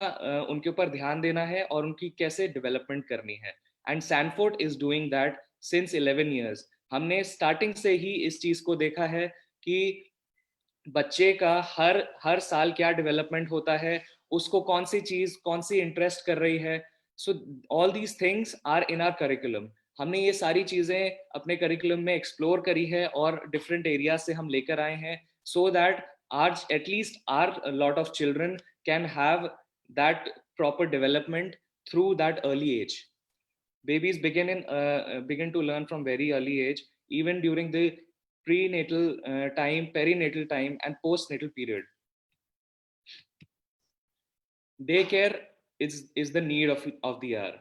उनके ऊपर ध्यान देना है और उनकी कैसे डेवलपमेंट करनी है। And Sanford is doing that since 11 years. हमने स्टार्टिंग से ही इस चीज को देखा है कि बच्चे का हर हर साल क्या डेवलपमेंट होता है, उसको कौन सी चीज कौन सी इंटरेस्ट कर रही है। So all these things are in our curriculum. हमने ये सारी चीजें अपने करिकुलम में एक्सप्लोर करी है और डिफरेंट एरिया से हम लेकर आए हैं, so that are at least are lot of children can have that proper development through that early age. Babies begin to learn from very early age, even during the prenatal time, perinatal time, and postnatal period. Day care is the need of the hour.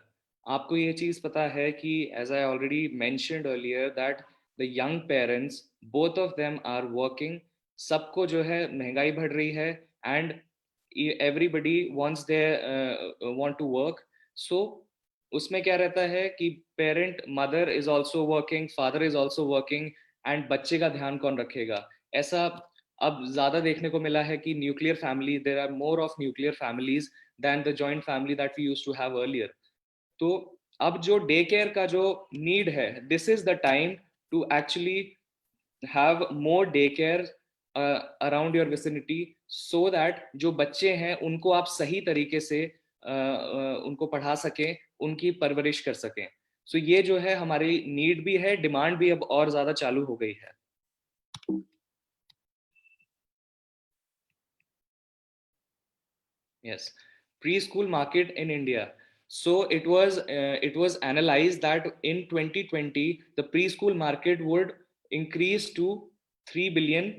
आपको ये चीज पता है कि as I already mentioned earlier that the young parents, both of them are working. सबको जो है महंगाई बढ़ रही है, and everybody wants their want to work. So उसमें क्या रहता है कि parent, mother is also working, father is also working, and बच्चे का ध्यान कौन रखेगा। ऐसा अब ज्यादा देखने को मिला है कि nuclear family, there are more of nuclear families than the joint family that we used to have earlier. तो अब जो डे केयर का जो नीड है, this is the time to actually have more day care around your vicinity, so that जो बच्चे हैं उनको आप सही तरीके से उनको पढ़ा सकें, उनकी परवरिश कर सकें। सो ये जो है हमारी नीड भी है, डिमांड भी अब और ज्यादा चालू हो गई है। Yes, preschool market in India. So it was analyzed that in 2020 the preschool market would increase to 3 billion,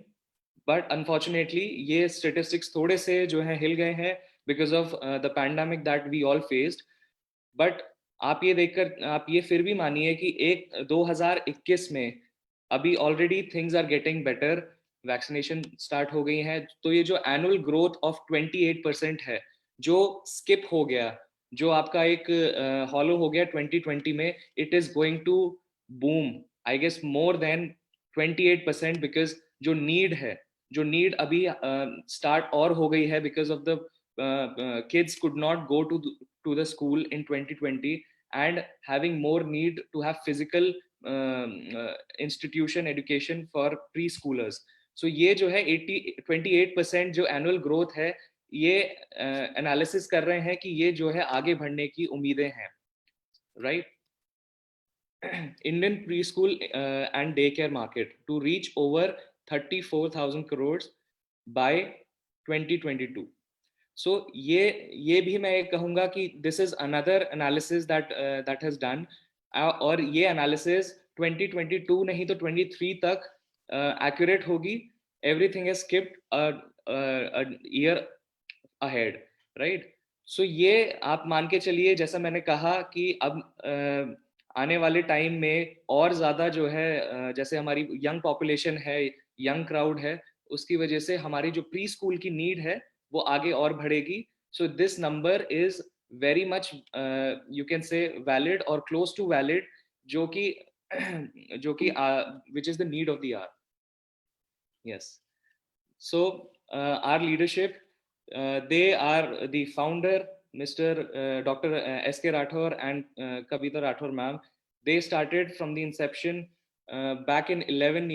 but unfortunately ये statistics थोड़े से जो है हिल गए हैं because of the pandemic that we all faced. But आप ये देखकर आप ये फिर भी मानिए कि 2021 में अभी already things are getting better, vaccination start हो गई है, तो ये जो एनुअल ग्रोथ ऑफ 28% है जो स्किप हो गया, जो आपका एक हॉलो हो गया 2020 में, it is going to boom I guess more than 28%, because जो नीड है, जो नीड अभी स्टार्ट और हो गई है because of the kids could not go to the school in 2020 and having more need to have physical institution education for preschoolers. So ये जो है 28% जो एनुअल ग्रोथ है, ये एनालिसिस कर रहे हैं कि ये जो है आगे बढ़ने की उम्मीदें हैं, right. Indian preschool and daycare market to reach over 34,000 crores by 2022. सो ये भी मैं कहूंगा कि this is another analysis that has done, और ये एनालिसिस 2022 नहीं तो 23 तक एक्यूरेट होगी। Everything is skipped year ahead, right. So ये आप मान के चलिए, जैसा मैंने कहा कि अब आने वाले टाइम में और ज्यादा जो है जैसे हमारी यंग पॉपुलेशन है, यंग क्राउड है, उसकी वजह से हमारी जो प्री स्कूल की नीड है वो आगे और बढ़ेगी। So this number is very much you can say valid और क्लोज टू वैलिड, जो कि which is the need of the hour. Yes. So our leadership, they are the founder, Mr. Dr. S.K. Rathore and Kavita Rathore ma'am. They started from the inception back in 11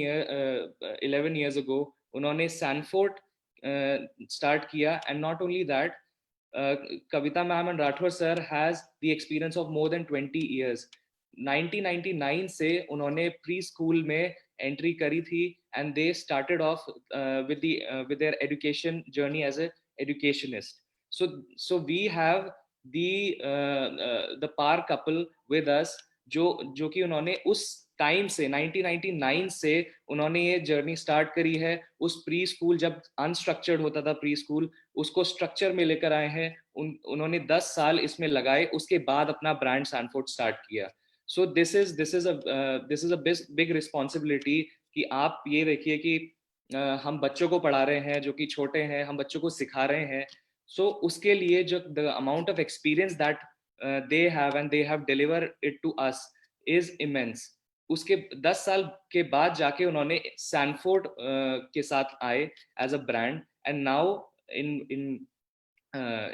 years ago. उन्होंने Sanford start किया, and not only that, Kavita ma'am and Rathore sir has the experience of more than 20 years. 1999 से उन्होंने pre school में entry करी थी, and they started off with their education journey as a educationist. So we have the power couple with us, जो कि उन्होंने उस time से 1999 से उन्होंने ये जर्नी स्टार्ट करी है। उस प्री स्कूल, जब अनस्ट्रक्चर्ड होता था प्री स्कूल, उसको स्ट्रक्चर में लेकर आए हैं। उन्होंने 10 साल इसमें लगाए, उसके बाद अपना ब्रांड सैनफोर्ड स्टार्ट किया। सो this is a big responsibility कि आप ये देखिए कि हम बच्चों को पढ़ा रहे हैं जो कि छोटे हैं, हम बच्चों को सिखा रहे हैं। सो उसके लिए जो the amount of experience that they have and they have delivered it to us is immense. उसके 10 साल के बाद जाके उन्होंने सैनफोर्ड के साथ आए as a brand, and now in in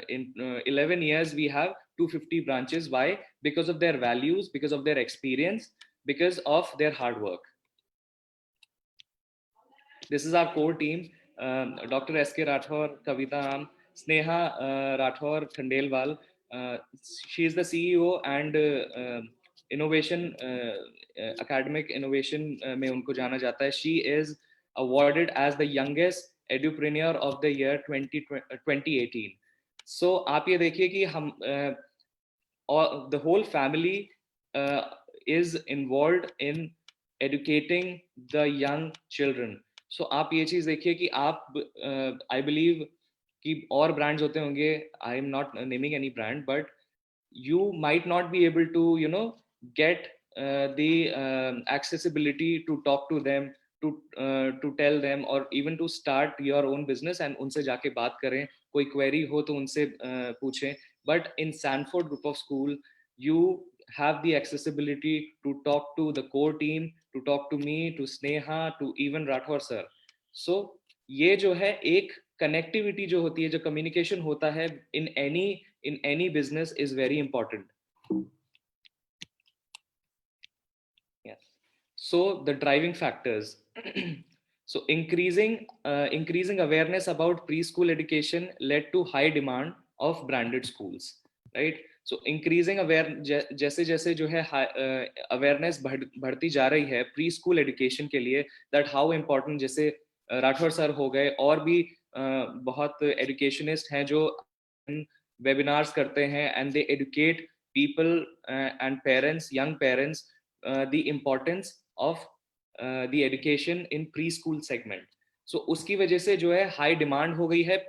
in 11 years we have 250 branches. Why? Because of their values, because of their experience, because of their hard work. This is our core team. Dr. S.K. Rathore, Kavita Ram, Sneha Rathore Khandelwal. She is the CEO and innovation, academic innovation में उनको जाना जाता है. She is awarded as the youngest edupreneur of the year 2018. So आप ये देखिए कि हम the whole family is involved in educating the young children. So आप ये चीज देखिए कि आप I believe कि और brands होते होंगे. I am not naming any brand, but you might not be able to get the accessibility to talk to them, to tell them, or even to start your own business and उनसे जाके बात करें. कोई query हो तो उनसे पूछें. But in Sanford Group of School, you have the accessibility to talk to the core team, to talk to me, to Sneha, to even Rathore sir. So ये जो है एक connectivity जो होती है, जो communication होता है in any business is very important. Yes. So the driving factors. So increasing awareness about preschool education led to high demand of branded schools, right? So increasing जैसे जैसे जो है awareness बढ़ती जा रही है preschool education के लिए, that how important, जैसे राठौर सर हो गए, और भी बहुत educationist हैं जो webinars करते हैं and they educate people and parents, young parents, the importance of the education in preschool segment. So उसकी वजह से जो है high demand हो गई है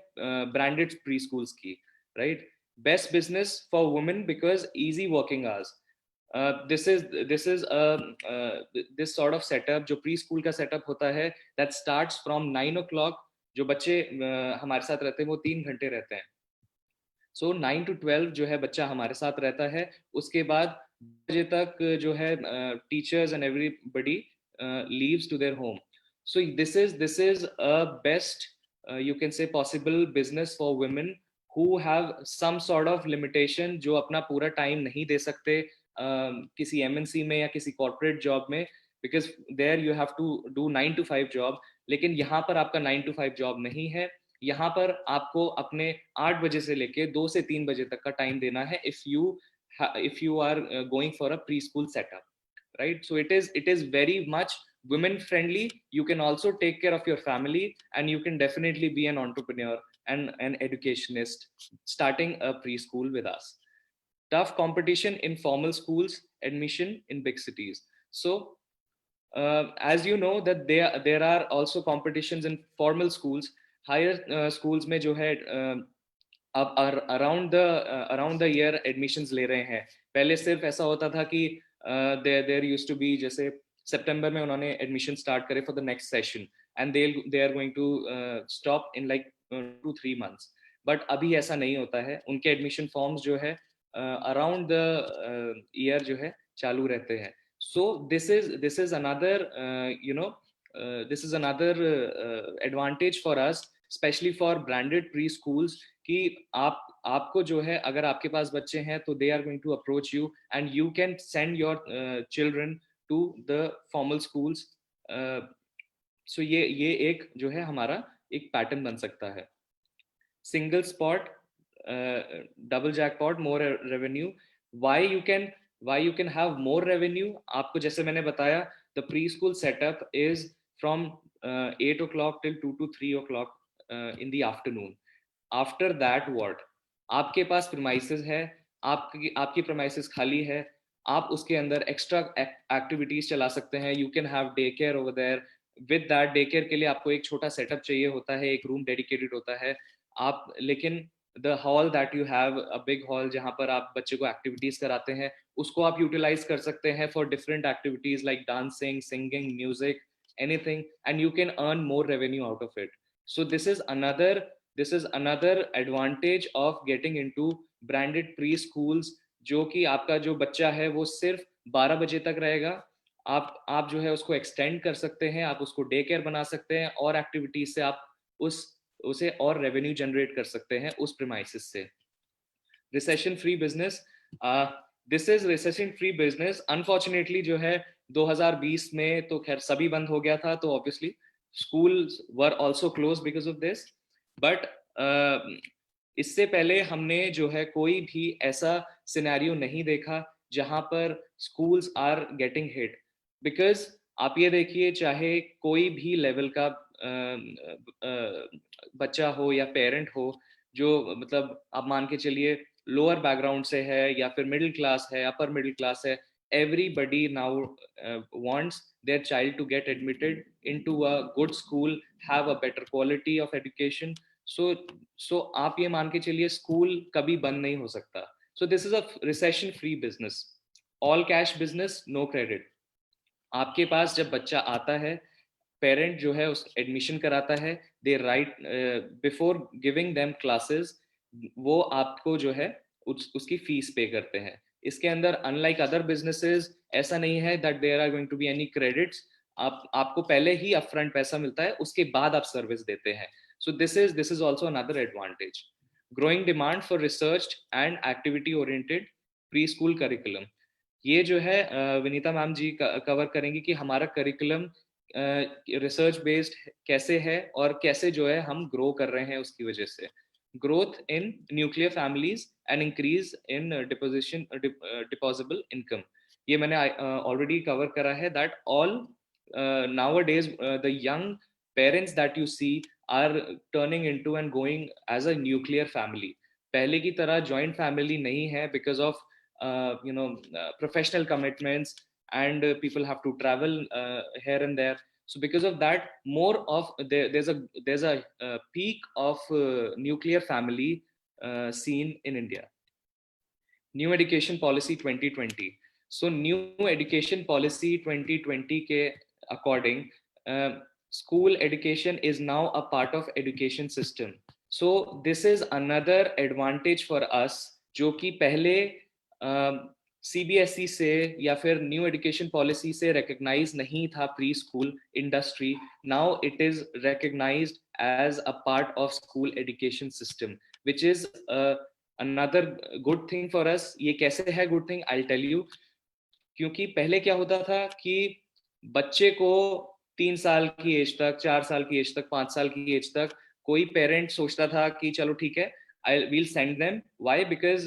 branded preschools की, right? Best business for women because easy working hours. This is this sort of setup जो preschool का setup होता है, that starts from 9 o'clock. जो बच्चे हमारे साथ रहते हैं वो 3 घंटे रहते हैं. So 9 to 12 जो है बच्चा हमारे साथ रहता है. उसके बाद बजे तक जो है teachers and everybody leaves to their home. So this is a best you can say possible business for women who have some sort of limitation, जो अपना पूरा time नहीं दे सकते किसी MNC में या किसी corporate job में, because there you have to do 9 to 5 job. लेकिन यहाँ पर आपका 9 to 5 job नहीं है. यहाँ पर आपको अपने 8 बजे से लेके 2 से 3 बजे तक का टाइम देना है if you are going for a preschool setup, right? So it is very much women friendly. You can also take care of your family, and you can definitely be an entrepreneur and an educationist starting a preschool with us. Tough competition in formal schools, admission in big cities. So as you know that there are also competitions in formal schools. Higher schools में जो है अब around the year admissions ले रहे हैं. पहले सिर्फ ऐसा होता था कि there used to be, जैसे सितंबर में उन्होंने admission start करे for the next session, and they are going to stop in like 2-3 months. But अभी ऐसा नहीं होता है. उनके admission forms जो है around the year जो है चालू रहते हैं. So this is another this is another advantage for us, especially for branded preschools, कि आपको जो है अगर आपके पास बच्चे हैं तो they are going to approach you and you can send your children to the formal schools. So ये एक जो है हमारा एक पैटर्न बन सकता है. Single spot, double jackpot, more revenue. Why you can have more revenue? आपको जैसे मैंने बताया, the preschool setup is from 8 o'clock till 2 to 3 o'clock in the afternoon. After that what? आपके पास premises है, आपकी premises खाली है, आप उसके अंदर extra activities चला सकते हैं. You can have daycare over there. With that daycare के लिए आपको एक छोटा setup चाहिए होता है, एक room dedicated होता है. आप लेकिन the hall that you have, a big hall जहाँ पर आप बच्चे को activities कराते हैं, उसको आप utilize कर सकते हैं for different activities like dancing, singing, music, anything, and you can earn more revenue out of it. So this is another advantage of getting into branded preschools, जो कि आपका जो बच्चा है वो सिर्फ 12 बजे तक रहेगा. आप जो है उसको extend कर सकते हैं, आप उसको डे केयर बना सकते हैं, और एक्टिविटीज से आप उस उसे और रेवेन्यू जनरेट कर सकते हैं उस प्रीमाइसिस से। Recession free business, this is recession free business. Unfortunately जो है 2020 में तो खैर सभी बंद हो गया था, तो obviously schools were also closed because of this, but इससे पहले हमने जो है कोई भी ऐसा सिनेरियो नहीं देखा जहां पर schools are getting hit, because आप ये देखिए चाहे कोई भी लेवल का बच्चा हो या पेरेंट हो, जो मतलब आप मान के चलिए लोअर बैकग्राउंड से है या फिर मिडिल क्लास है, अपर मिडिल क्लास है, everybody now wants their child to get admitted into a good school, have a better quality of education. So आप ये मान के चलिए स्कूल कभी बंद नहीं हो सकता। So this is a recession free business, all cash business, no credit। आपके पास जब बच्चा आता है, पेरेंट जो है उस एडमिशन कराता है, they right before giving them classes, वो आपको जो है उसकी फीस पे करते हैं। इसके अंदर अनलाइक अदर बिजनेसेस ऐसा नहीं है that there are going to be any credits. आपको पहले ही अपफ्रंट पैसा मिलता है, उसके बाद आप सर्विस देते हैं। सो this is also another advantage. Growing demand for research and activity oriented pre school curriculum, ये जो है विनीता मैम जी कवर करेंगी कि हमारा करिकुलम रिसर्च बेस्ड कैसे है और कैसे जो है हम ग्रो कर रहे हैं उसकी वजह से। Growth in nuclear families and increase in disposable income, ये मैंने ऑलरेडी कवर करा है that all nowadays the young parents that you see are turning into and going as a nuclear family। पहले की तरह joint family नहीं है because of professional commitments, and people have to travel here and there। So because of that, more of there's a peak of nuclear family seen in India। New education policy 2020, so new education policy 2020 के according school education is now a part of education system। so this is another advantage for us, जो कि पहले CBSE से या फिर new education policy से recognise नहीं था pre school industry. Now it is recognised as a part of school education system, which is another good thing for us। ये कैसे है good thing, I'll tell you। क्योंकि पहले क्या होता था कि बच्चे को 3 साल की एज तक, 4 साल की एज तक, 5 साल की एज तक कोई पेरेंट सोचता था कि चलो ठीक है, I will send them. Why? Because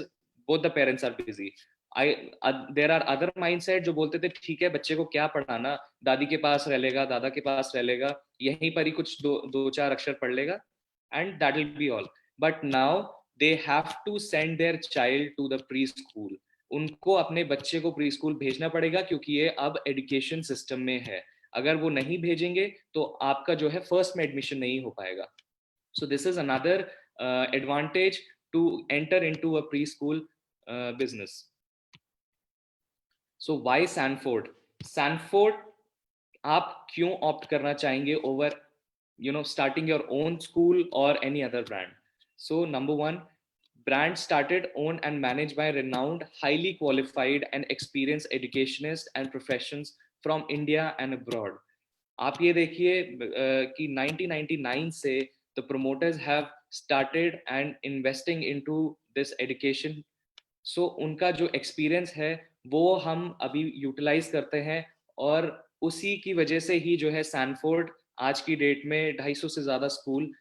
both the parents are busy. There are other mindset जो बोलते थे ठीक है बच्चे को क्या पढ़ाना, दादी के पास रह लेगा, दादा के पास रह लेगा, यहीं पर ही कुछ दो चार अक्षर पढ़ लेगा, and that will be all. But now they have to send their child to the pre school. उनको अपने बच्चे को प्री स्कूल भेजना पड़ेगा क्योंकि ये अब एजुकेशन सिस्टम में है। अगर वो नहीं भेजेंगे तो आपका जो है फर्स्ट में एडमिशन नहीं हो पाएगा। So this is another advantage to enter into a pre school business. So why Sanford? Sanford आप क्यों ऑप्ट करना चाहेंगे over starting your own school or any other brand? So number one, brand started, owned and managed by renowned, highly qualified and experienced educationists and professions from India and abroad। आप ये देखिए कि 1999 से the promoters have started and investing into this education। so उनका जो experience है वो हम अभी यूटिलाइज करते हैं, और उसी की वजह से ही जो है सैनफोर्ड आज की डेट में 250 से ज्यादा स्कूल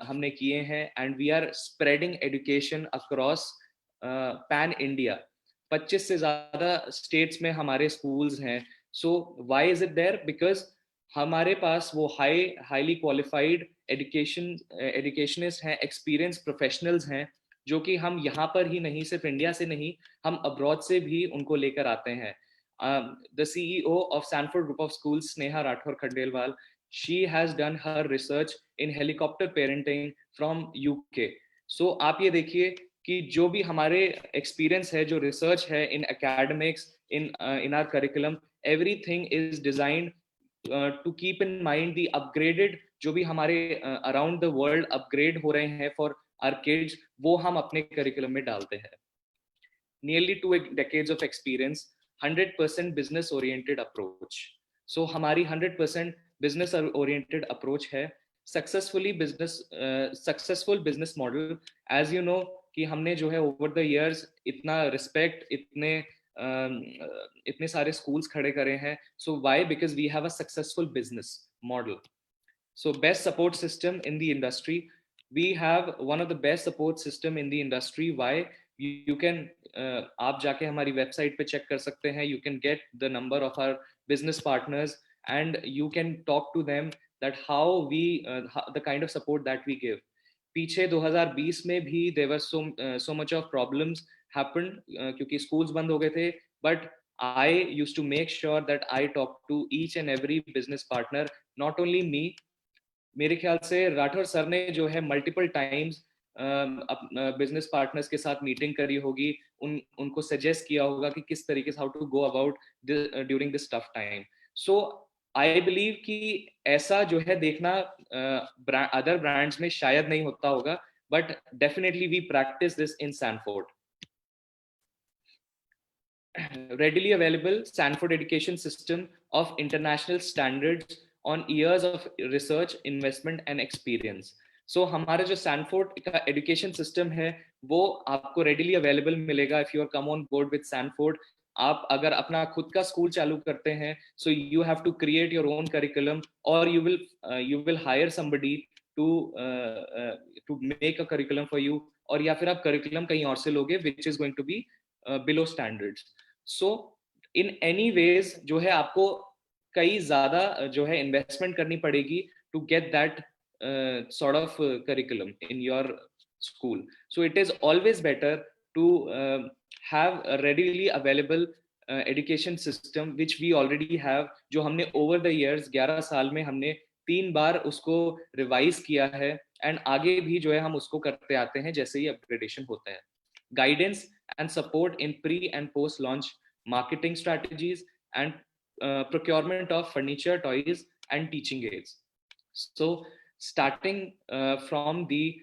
हमने किए हैं, and we are spreading education across pan India. 25 से ज्यादा स्टेट्स में हमारे स्कूल्स हैं। So why is it there? Because हमारे पास वो हाईली क्वालिफाइड एजुकेशनिस्ट हैं, एक्सपीरियंस प्रोफेशनल्स हैं, जो कि हम यहाँ पर ही नहीं, सिर्फ इंडिया से नहीं, हम अब्रॉड से भी उनको लेकर आते हैं। The CEO of Sanford group of schools, Sneha Rathore Khandelwal, she has done her research in helicopter parenting from UK। so आप ये देखिए कि जो भी हमारे एक्सपीरियंस है, जो रिसर्च है in academics, in our curriculum, everything is designed to keep in mind the upgraded, जो भी हमारे अराउंड द वर्ल्ड अपग्रेड हो रहे हैं फॉर आवर किड्स, वो हम अपने करिकुलम में डालते हैं। Nearly 2 decades of experience, 100% business oriented approach। so हमारी 100% बिजनेस ओरिएंटेड अप्रोच है। Successful business model, as you know कि हमने जो है ओवर द इयर्स इतना रिस्पेक्ट, इतने सारे स्कूल्स खड़े करे हैं. So why? Because we have a successful business model. So best support system in the industry. We have one of the best support system in the industry. Why? You can आप जाके हमारी website पे check कर सकते हैं. You can get the number of our business partners and you can talk to them that how we the kind of support that we give. पीछे 2020 में भी there were so much of problems happened क्योंकि schools बंद हो गए थे. But I used to make sure that I talk to each and every business partner, not only me. मेरे ख्याल से राठौर सर ने जो है मल्टीपल टाइम्स बिजनेस पार्टनर्स के साथ मीटिंग करी होगी, उनको सजेस्ट किया होगा कि किस तरीके से how to go about during this tough time. So I believe कि ऐसा जो है देखना अदर ब्रांड्स में शायद नहीं होता होगा, but definitely we practise this in Sanford. Readily available Stanford education system of international standards on years of research, investment and experience. So हमारा जो Stanford का education system है वो आपको readily available मिलेगा if you are come on board with Stanford. आप अगर अपना खुद का स्कूल चालू करते हैं, so you have to create your own curriculum or you will hire somebody to to make a curriculum for you, और या फिर आप curriculum कहीं और से लोगे which is going to be below standards. So in any ways जो है आपको कई ज्यादा जो है इन्वेस्टमेंट करनी पड़ेगी to get that sort of curriculum in your school. So it is always better to have a readily available education system which we already have, जो हमने over the years 11 साल में हमने 3 बार उसको रिवाइज किया है, एंड आगे भी जो है हम उसको करते आते हैं जैसे ही अपग्रेडेशन होता है. Guidance and support in pre and post launch marketing strategies and procurement of furniture, toys and teaching aids. So starting from the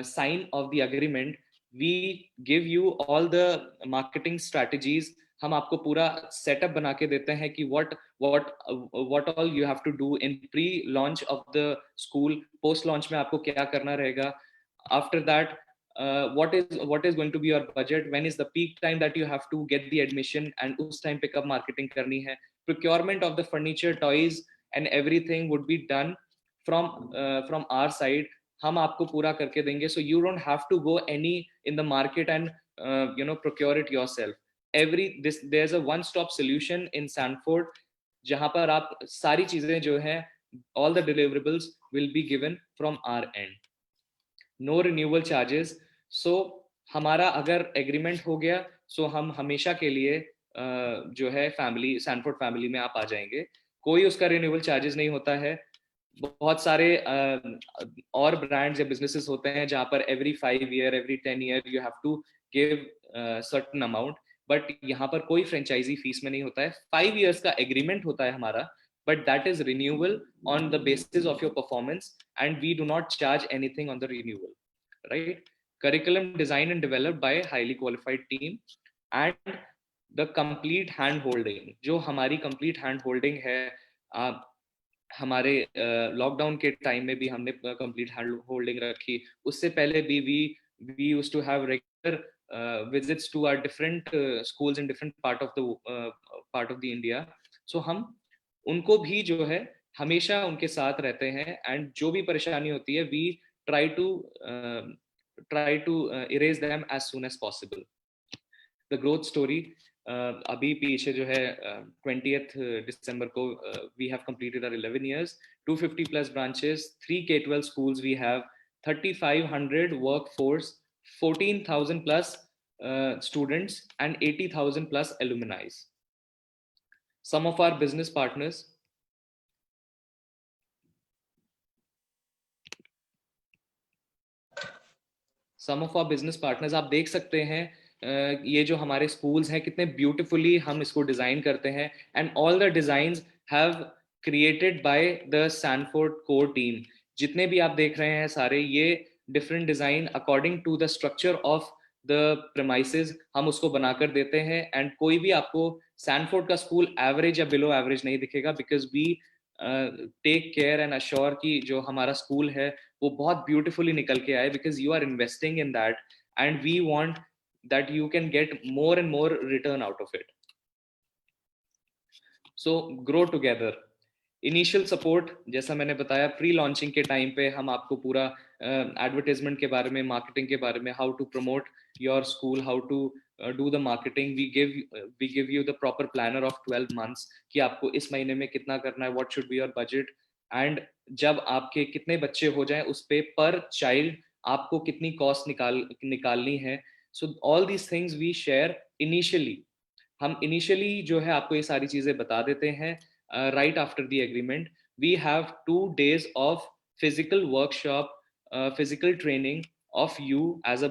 sign of the agreement, we give you all the marketing strategies. हम आपको पूरा setup बना के देते हैं कि what all you have to do in pre launch of the school, post launch में आपको क्या करना रहेगा. After that, what is going to be your budget, when is the peak time that you have to get the admission, and us time pick up marketing karni hai. Procurement of the furniture, toys and everything would be done from our side. हम आपको पूरा करके देंगे, so you don't have to go any in the market and procure it yourself. There's a one stop solution in Sanford जहां पर आप सारी चीजें जो हैं, all the deliverables will be given from our end. No renewal charges. So हमारा अगर agreement हो गया, so हम हमेशा के लिए जो है फैमिली, सैनफोर्ड फैमिली में आप आ जाएंगे. कोई उसका रिन्यूअल चार्जेस नहीं होता है. बहुत सारे और ब्रांड्स या बिजनेसेस होते हैं जहां पर every 5 year, every 10 year you have to give certain amount, but यहाँ पर कोई फ्रेंचाइजी फीस में नहीं होता है. 5 years का एग्रीमेंट होता है हमारा, but that is renewal on the basis of your performance, and we do not charge anything on the renewal, right? Curriculum designed and developed by highly qualified team, and the complete hand holding. जो हमारी complete hand holding है, हमारे lockdown के time में भी हमने complete hand holding रखी. उससे पहले भी we used to have regular visits to our different schools in different part of the India. So हम उनको भी जो है हमेशा उनके साथ रहते हैं, एंड जो भी परेशानी होती है we try to erase them as soon as possible. The growth story, अभी पीछे जो है 20th December को we have completed our 11 years, 250 plus branches, 3 K-12 schools we have, 3,500 workforce, 14,000 plus students and 80,000 plus alumni. Some of our business partners, आप देख सकते हैं ये जो हमारे स्कूल्स हैं कितने ब्यूटीफुली हम इसको डिजाइन करते हैं, and all the designs have created by the Sanford core team. जितने भी आप देख रहे हैं सारे ये different design according to the structure of the premises हम उसको बनाकर देते हैं, एंड कोई भी आपको सैनफोर्ड का स्कूल एवरेज या बिलो एवरेज नहीं दिखेगा, because we take care and assure कि जो हमारा स्कूल है वो बहुत ब्यूटीफुली निकल के आए, because you are investing in that and we want that you can get more and more return out of it. So grow together. Initial support, जैसा मैंने बताया, प्री लॉन्चिंग के टाइम पे हम आपको पूरा एडवर्टाइजमेंट के बारे में, मार्केटिंग के बारे में, how to promote your school, how to do the marketing, we give you the proper planner of 12 months कि आपको इस महीने में कितना करना है, what should be your budget, and जब आपके कितने बच्चे हो जाएं उस पे पर चाइल्ड आपको कितनी कॉस्ट निकालनी है. So all these things we share initially. हम इनिशियली जो है आपको ये सारी चीजें बता देते हैं. Right after the agreement, we have 2 days of physical workshop, physical training of you as a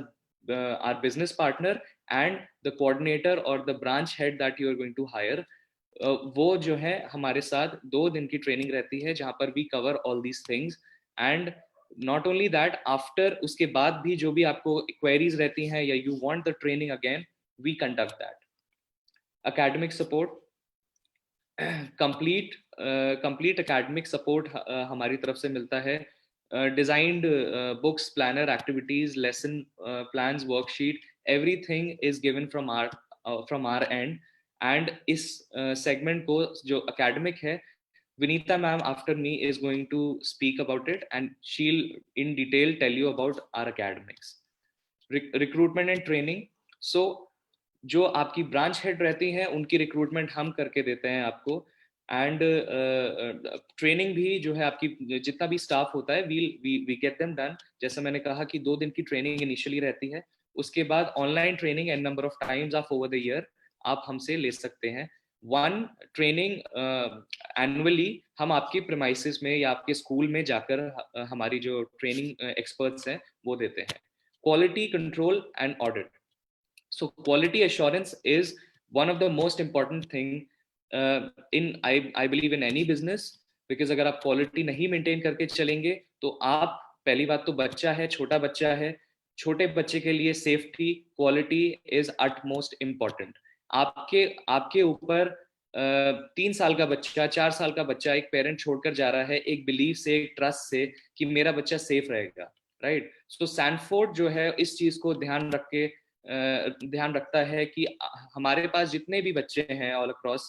our business partner and the coordinator or the branch head that you are going to hire. वो जो है हमारे साथ 2 दिन की training रहती है जहाँ पर we cover all these things. And not only that, after उसके बाद भी जो भी आपको queries रहती हैं या you want the training again, we conduct that. Academic support, complete academic support हमारी तरफ से मिलता है. Designed books, planner, activities, lesson plans, worksheet, everything is given from our end. And इस सेगमेंट को जो एकेडमिक है, Vinita ma'am after me is going to speak about it and she will in detail tell you about our academics. Recruitment and training. So जो आपकी branch head रहती हैं उनकी recruitment हम करके देते हैं आपको. एंड ट्रेनिंग भी जो है आपकी जितना भी स्टाफ होता है वी गेट देम डन. जैसा मैंने कहा कि 2 दिन की ट्रेनिंग इनिशियली रहती है, उसके बाद online training and number of times of over the year आप हमसे ले सकते हैं. 1 ट्रेनिंग एनुअली हम आपके प्रीमाइसेस में या आपके स्कूल में जाकर हमारी जो ट्रेनिंग एक्सपर्ट्स हैं वो देते हैं. Quality control and audit. So quality assurance is one of the most important thing I believe in any business, because अगर आप quality नहीं maintain करके चलेंगे तो आप, पहली बात तो बच्चा है, छोटा बच्चा है, छोटे बच्चे के लिए safety, quality is utmost important. आपके ऊपर 3 साल का बच्चा, 4 साल का बच्चा एक पेरेंट छोड़कर जा रहा है एक बिलीव से, एक ट्रस्ट से कि मेरा बच्चा सेफ रहेगा, राइट. सो सैनफोर्ड जो है इस चीज को ध्यान रखता है कि हमारे पास जितने भी बच्चे हैं ऑल अक्रॉस,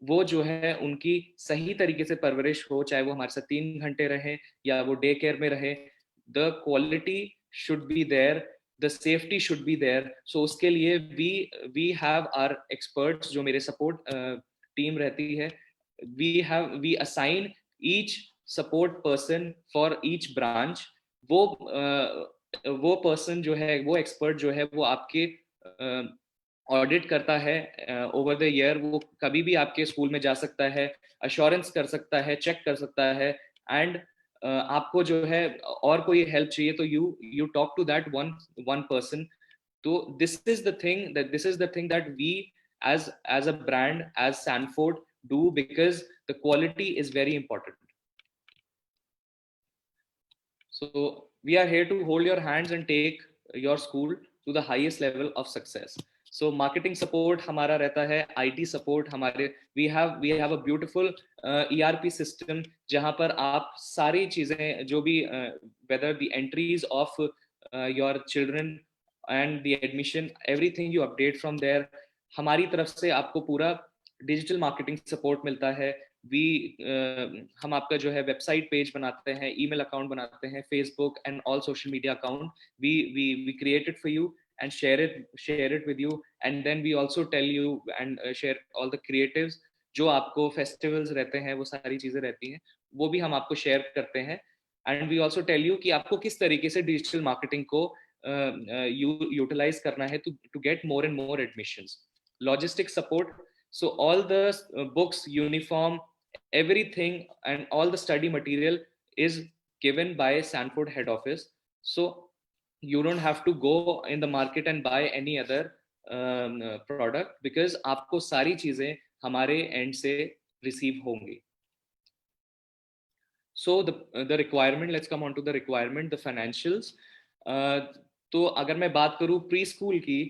वो जो है उनकी सही तरीके से परवरिश हो, चाहे वो हमारे साथ 3 घंटे रहे या वो डे केयर में रहे. The quality should be there, the safety should be there. So उसके लिए वी हैव आवर एक्सपर्ट्स जो मेरे सपोर्ट टीम रहती है. We assign each support person for each branch. वो पर्सन जो है, वो एक्सपर्ट जो है, वो आपके ऑडिट करता है ओवर द ईयर. वो कभी भी आपके स्कूल में जा सकता है, अश्योरेंस कर सकता है, चेक कर सकता है. एंड आपको जो है और कोई हेल्प चाहिए तो you talk to that one person. तो this is the thing that we as a brand, as Sanford do, because the quality is very important. So we are here to hold your hands and take your school to the highest level of success. So marketing support हमारा रहता है, IT support हमारे, we have a beautiful ERP system जहाँ पर आप सारी चीजें जो भी whether the entries of your children and the admission, everything you update from there. हमारी तरफ से आपको पूरा डिजिटल मार्केटिंग सपोर्ट मिलता है. हम आपका जो है वेबसाइट पेज बनाते हैं, ईमेल अकाउंट बनाते हैं, Facebook and all social media account we create it for you and share it with you. And then we also tell you and share all the creatives. जो आपको festivals रहते हैं, वो सारी चीजें रहती हैं, वो भी हम आपको शेयर करते हैं. And we also tell you कि आपको किस तरीके से डिजिटल मार्केटिंग को यूटिलाइज करना है to get more and more admissions. Logistic support. So all the books, uniform, everything and all the study material is given by Sanford head office. So you don't have to go in the market and buy any other product, because आपको सारी चीजें हमारे end से receive होंगी. So the requirement, let's come on to the requirement, the financials. तो अगर मैं बात करूँ प्री स्कूल की,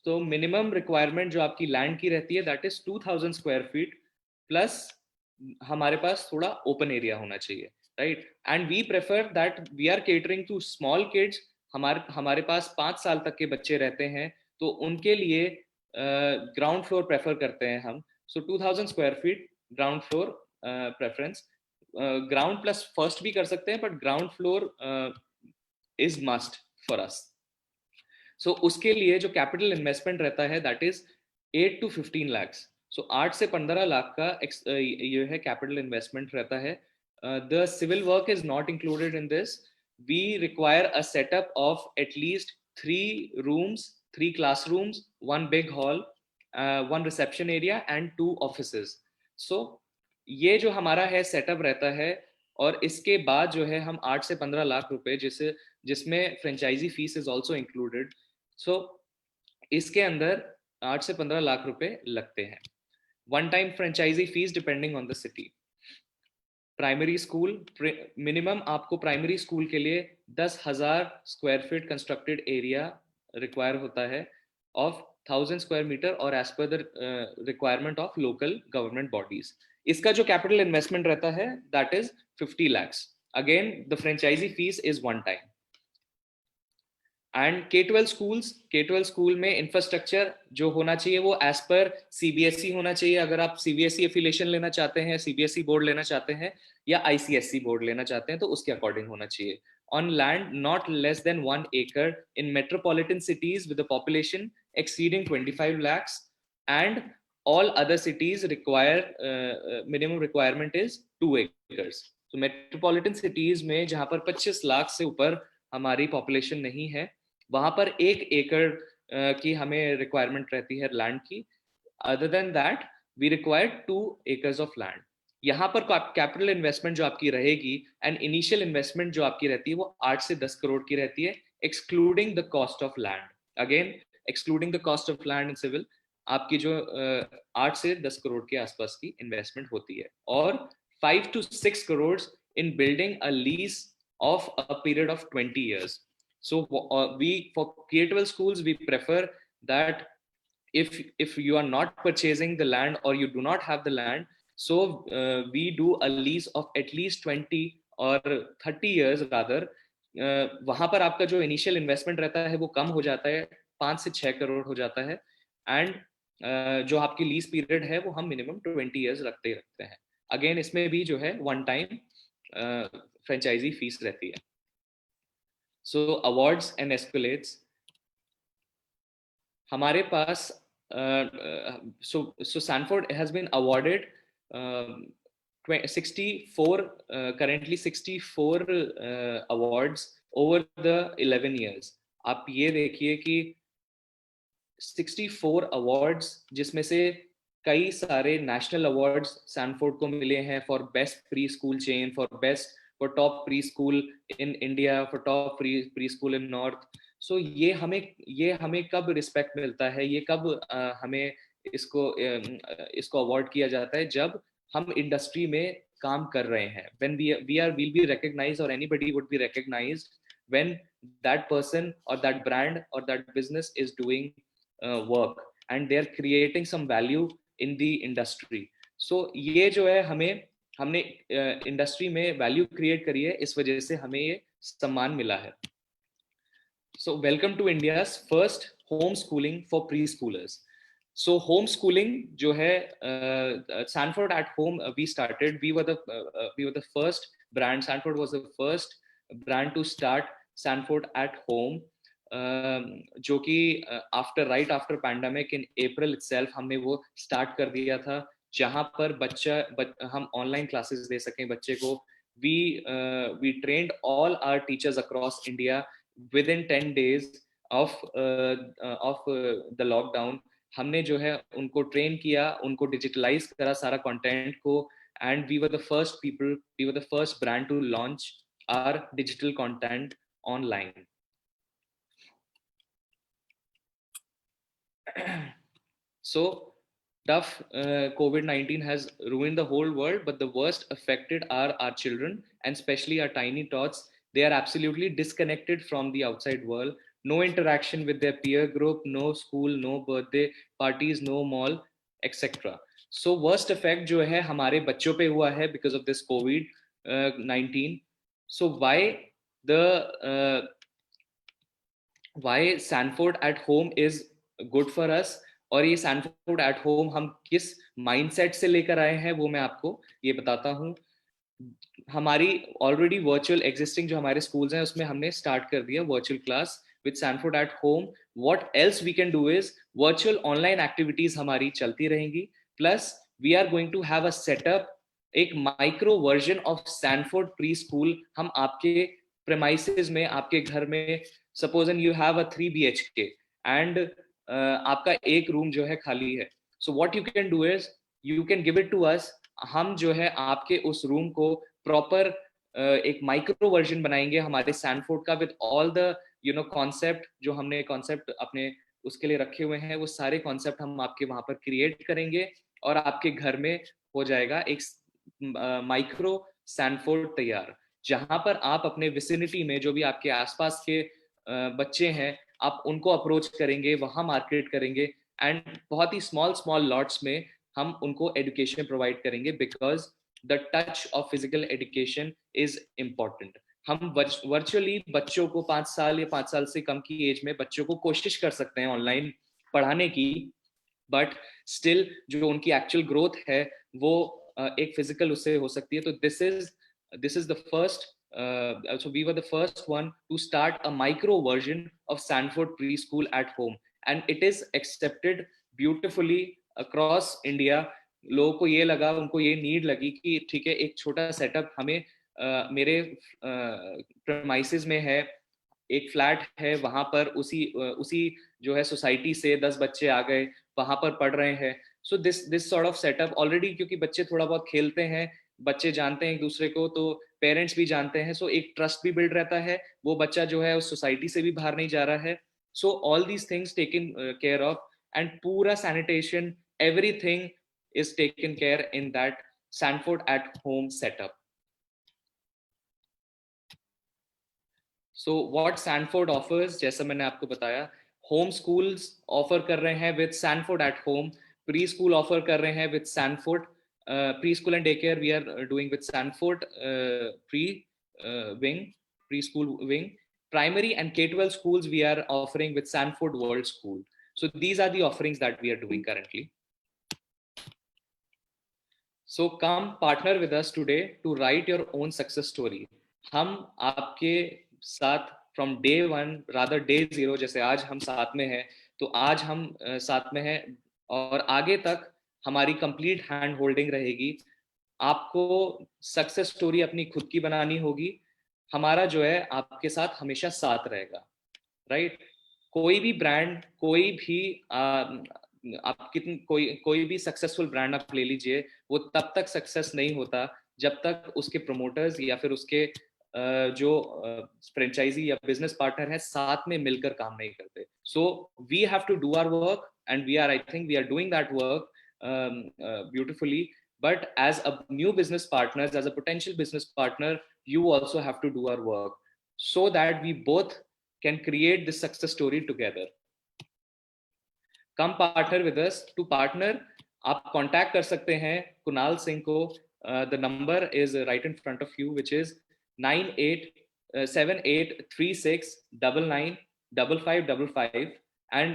तो मिनिमम रिक्वायरमेंट जो आपकी लैंड की रहती है that is 2000 square feet plus हमारे पास थोड़ा ओपन एरिया होना चाहिए, right? And we prefer that we are catering to small kids. हमारे हमारे पास 5 साल तक के बच्चे रहते हैं, तो उनके लिए ग्राउंड फ्लोर प्रेफर करते हैं हम। So 2000 square feet ground floor preference. Ground plus first भी कर सकते हैं, but ground floor is must for us. So उसके लिए जो कैपिटल इन्वेस्टमेंट रहता है that is 8 to 15 lakhs। So 8 से 15 लाख का ये है कैपिटल इन्वेस्टमेंट रहता है। The civil work is not included in this. We require a setup of at least 3 rooms, 3 classrooms, 1 big hall, 1 reception area and 2 offices। सो ये जो हमारा है सेटअप रहता है। और इसके बाद जो है हम 8 से 15 लाख रुपए, जिसमें franchisee fees is also included. So इसके अंदर 8 से 15 लाख रुपए लगते हैं। One time franchisee fees depending on the city. Primary school, minimum आपको प्राइमरी स्कूल के लिए 10,000 square feet constructed area require होता है ऑफ 1,000 स्क्वायर मीटर, और as per the requirement of local government bodies. इसका जो कैपिटल इन्वेस्टमेंट रहता है that is 50 lakhs। Again the franchisee fees is one time. And K12 school में infrastructure जो होना चाहिए वो एज पर सीबीएसई होना चाहिए। अगर आप सीबीएसई एफिलिएशन लेना चाहते हैं, सीबीएसई बोर्ड लेना चाहते हैं, या आईसीएसई बोर्ड लेना चाहते हैं, तो उसके अकॉर्डिंग होना चाहिए। On land not less than 1 acre in metropolitan cities with population exceeding 25 lakhs, and all other cities require minimum requirement is 2 acres। तो मेट्रोपॉलिटन सिटीज में जहां पर 25 लाख से ऊपर हमारी पॉपुलेशन नहीं है, वहां पर 1 एकड़ की हमें रिक्वायरमेंट रहती है लैंड की। Other than that we require 2 acres of land. यहाँ पर कैपिटल इन्वेस्टमेंट जो आपकी रहेगी एंड इनिशियल इन्वेस्टमेंट जो आपकी रहती है वो 8 से 10 करोड़ की रहती है, excluding the cost of land. Again excluding the cost of land in civil, आपकी जो 8 से 10 करोड़ के आसपास की इन्वेस्टमेंट होती है। और 5 to 6 crore in building a lease of a period of 20 years। So we for K12 schools we prefer that if you are not purchasing the land or you do not have the land, so we do a lease of at least 20 or 30 years rather। वहां पर आपका जो initial investment रहता है वो कम हो जाता है, 5 से 6 करोड़ हो जाता है। एंड जो आपकी लीज पीरियड है वो हम मिनिमम 20 years रखते ही रखते हैं। अगेन इसमें भी जो है वन टाइम फ्रेंचाइजी फीस रहती है। सो अवार्ड्स एंड एस्कुलेट्स हमारे पास, so Sanford has been awarded 64 currently 64 awards over the 11 years। आप ये देखिए कि 64 अवार्ड्स, जिसमें से कई सारे नेशनल अवार्ड्स सैनफोर्ड को मिले हैं for best pre school chain, for top pre school in India, for top pre school in north. So ये हमें कब रिस्पेक्ट मिलता है, ये कब हमें इसको अवार्ड किया जाता है, जब हम इंडस्ट्री में काम कर रहे हैं। when we'll be recognized, or anybody would be recognized when that person or that brand or that business is doing work and they are creating some value in the industry। so ये जो है हमने industry में value create करी है, इस वजह से हमें ये सम्मान मिला है। So welcome to India's first homeschooling for preschoolers। So homeschooling जो है Sanford at Home we started, we were the first brand, Sanford was the first brand to start Sanford at Home, जो कि right after pandemic in April itself हमने वो start कर दिया था, जहाँ पर हम online classes दे सकें बच्चे को। We trained all our teachers across India within 10 days of the lockdown। हमने जो है उनको ट्रेन किया, उनको डिजिटलाइज करा सारा कंटेंट को, and we were the first brand to launch our digital content online. So tough, COVID-19 has ruined the whole world, but the worst affected are our children, and especially our tiny tots. They are absolutely disconnected from the outside world. No interaction with their peer group, no school, no birthday parties, no mall, etc. So worst effect जो है हमारे बच्चों पे हुआ है because of this Covid 19. So the why Sanford at home is good for us, और ये Sanford at home हम किस माइंडसेट से लेकर आए हैं वो मैं आपको ये बताता हूँ. हमारी ऑलरेडी वर्चुअल एग्जिस्टिंग जो हमारे स्कूल्स हैं उसमें हमने स्टार्ट कर दिया virtual class with Sanford at home. What else we can do is virtual online activities हमारी चलती रहेंगी, plus we are going to have a setup, एक micro version of Sanford pre school हम आपके प्रेमाइसेस में, आपके घर में, suppose and you have a 3 BHK and आपका एक रूम जो है खाली है. So what you can do is you can give it to us. हम जो है आपके उस रूम को प्रॉपर एक माइक्रो वर्जन बनाएंगे हमारे सैनफोर्ड का विद ऑल द कॉन्सेप्ट जो हमने कॉन्सेप्ट अपने उसके लिए रखे हुए हैं, वो सारे कॉन्सेप्ट हम आपके वहां पर क्रिएट करेंगे और आपके घर में हो जाएगा एक माइक्रो सैनफोर्ड तैयार, जहां पर आप अपने विसिनिटी में जो भी आपके आसपास के बच्चे हैं आप उनको अप्रोच करेंगे, वहां मार्केट करेंगे एंड बहुत ही स्मॉल स्मॉल लॉट्स में हम उनको एजुकेशन प्रोवाइड करेंगे because the touch of physical education is important. हम वर्चुअली बच्चों को 5 साल या 5 साल से कम की एज में बच्चों को कोशिश कर सकते हैं ऑनलाइन पढ़ाने की, बट स्टिल जो उनकी एक्चुअल ग्रोथ है वो एक फिजिकल उससे हो सकती है. तो this is the first, so we were the first one to start a micro version of Sanford preschool at home and it is accepted beautifully across India. लोगों को ये लगा, उनको ये नीड लगी कि ठीक है एक छोटा सेटअप हमें मेरे प्रेमाइसेस में है, एक फ्लैट है वहां पर उसी जो है सोसाइटी से 10 बच्चे आ गए वहां पर पढ़ रहे हैं. So this sort of setup already, क्योंकि बच्चे थोड़ा बहुत खेलते हैं, बच्चे जानते हैं एक दूसरे को, तो पेरेंट्स भी जानते हैं, सो एक ट्रस्ट भी बिल्ड रहता है, वो बच्चा जो है उस सोसाइटी से भी बाहर नहीं जा रहा है. So all these things taken care of and पूरा sanitation everything is taken care in that Sanford at home setup. So what Sanford offers, जैसा मैंने आपको बताया, होम स्कूल्स ऑफर कर रहे हैं with Sanford at home, pre school offer कर रहे हैं with Sanford pre school and day care we are doing with Sanford pre wing, preschool wing. Primary and K-12 schools we are offering with Sanford World School. So these are the offerings that we are doing currently. So come partner with us today to write your own success story. हम आपके साथ from day one, rather day zero, जैसे आज हम साथ में हैं, तो आज हम साथ में हैं और आगे तक हमारी कंप्लीट हैंड होल्डिंग रहेगी. आपको सक्सेस स्टोरी अपनी खुद की बनानी होगी, हमारा जो है आपके साथ हमेशा साथ रहेगा, राइट? कोई भी ब्रांड, कोई भी आप कितनी कोई भी सक्सेसफुल ब्रांड आप ले लीजिए, वो तब तक सक्सेस नहीं होता जब तक उसके प्रमोटर्स या फिर उसके जो फ्रेंचाइजी या बिजनेस पार्टनर है साथ में मिलकर काम नहीं करते. So we have to do our work and we are, I think we are doing that work beautifully. But as a new business partners, as a potential business partner, you also have to do our work so that we both can create this success story together. Come partner with us. To partner, आप contact कर सकते हैं कुणाल सिंह को. The number is right in front of you, which is 987836995555, and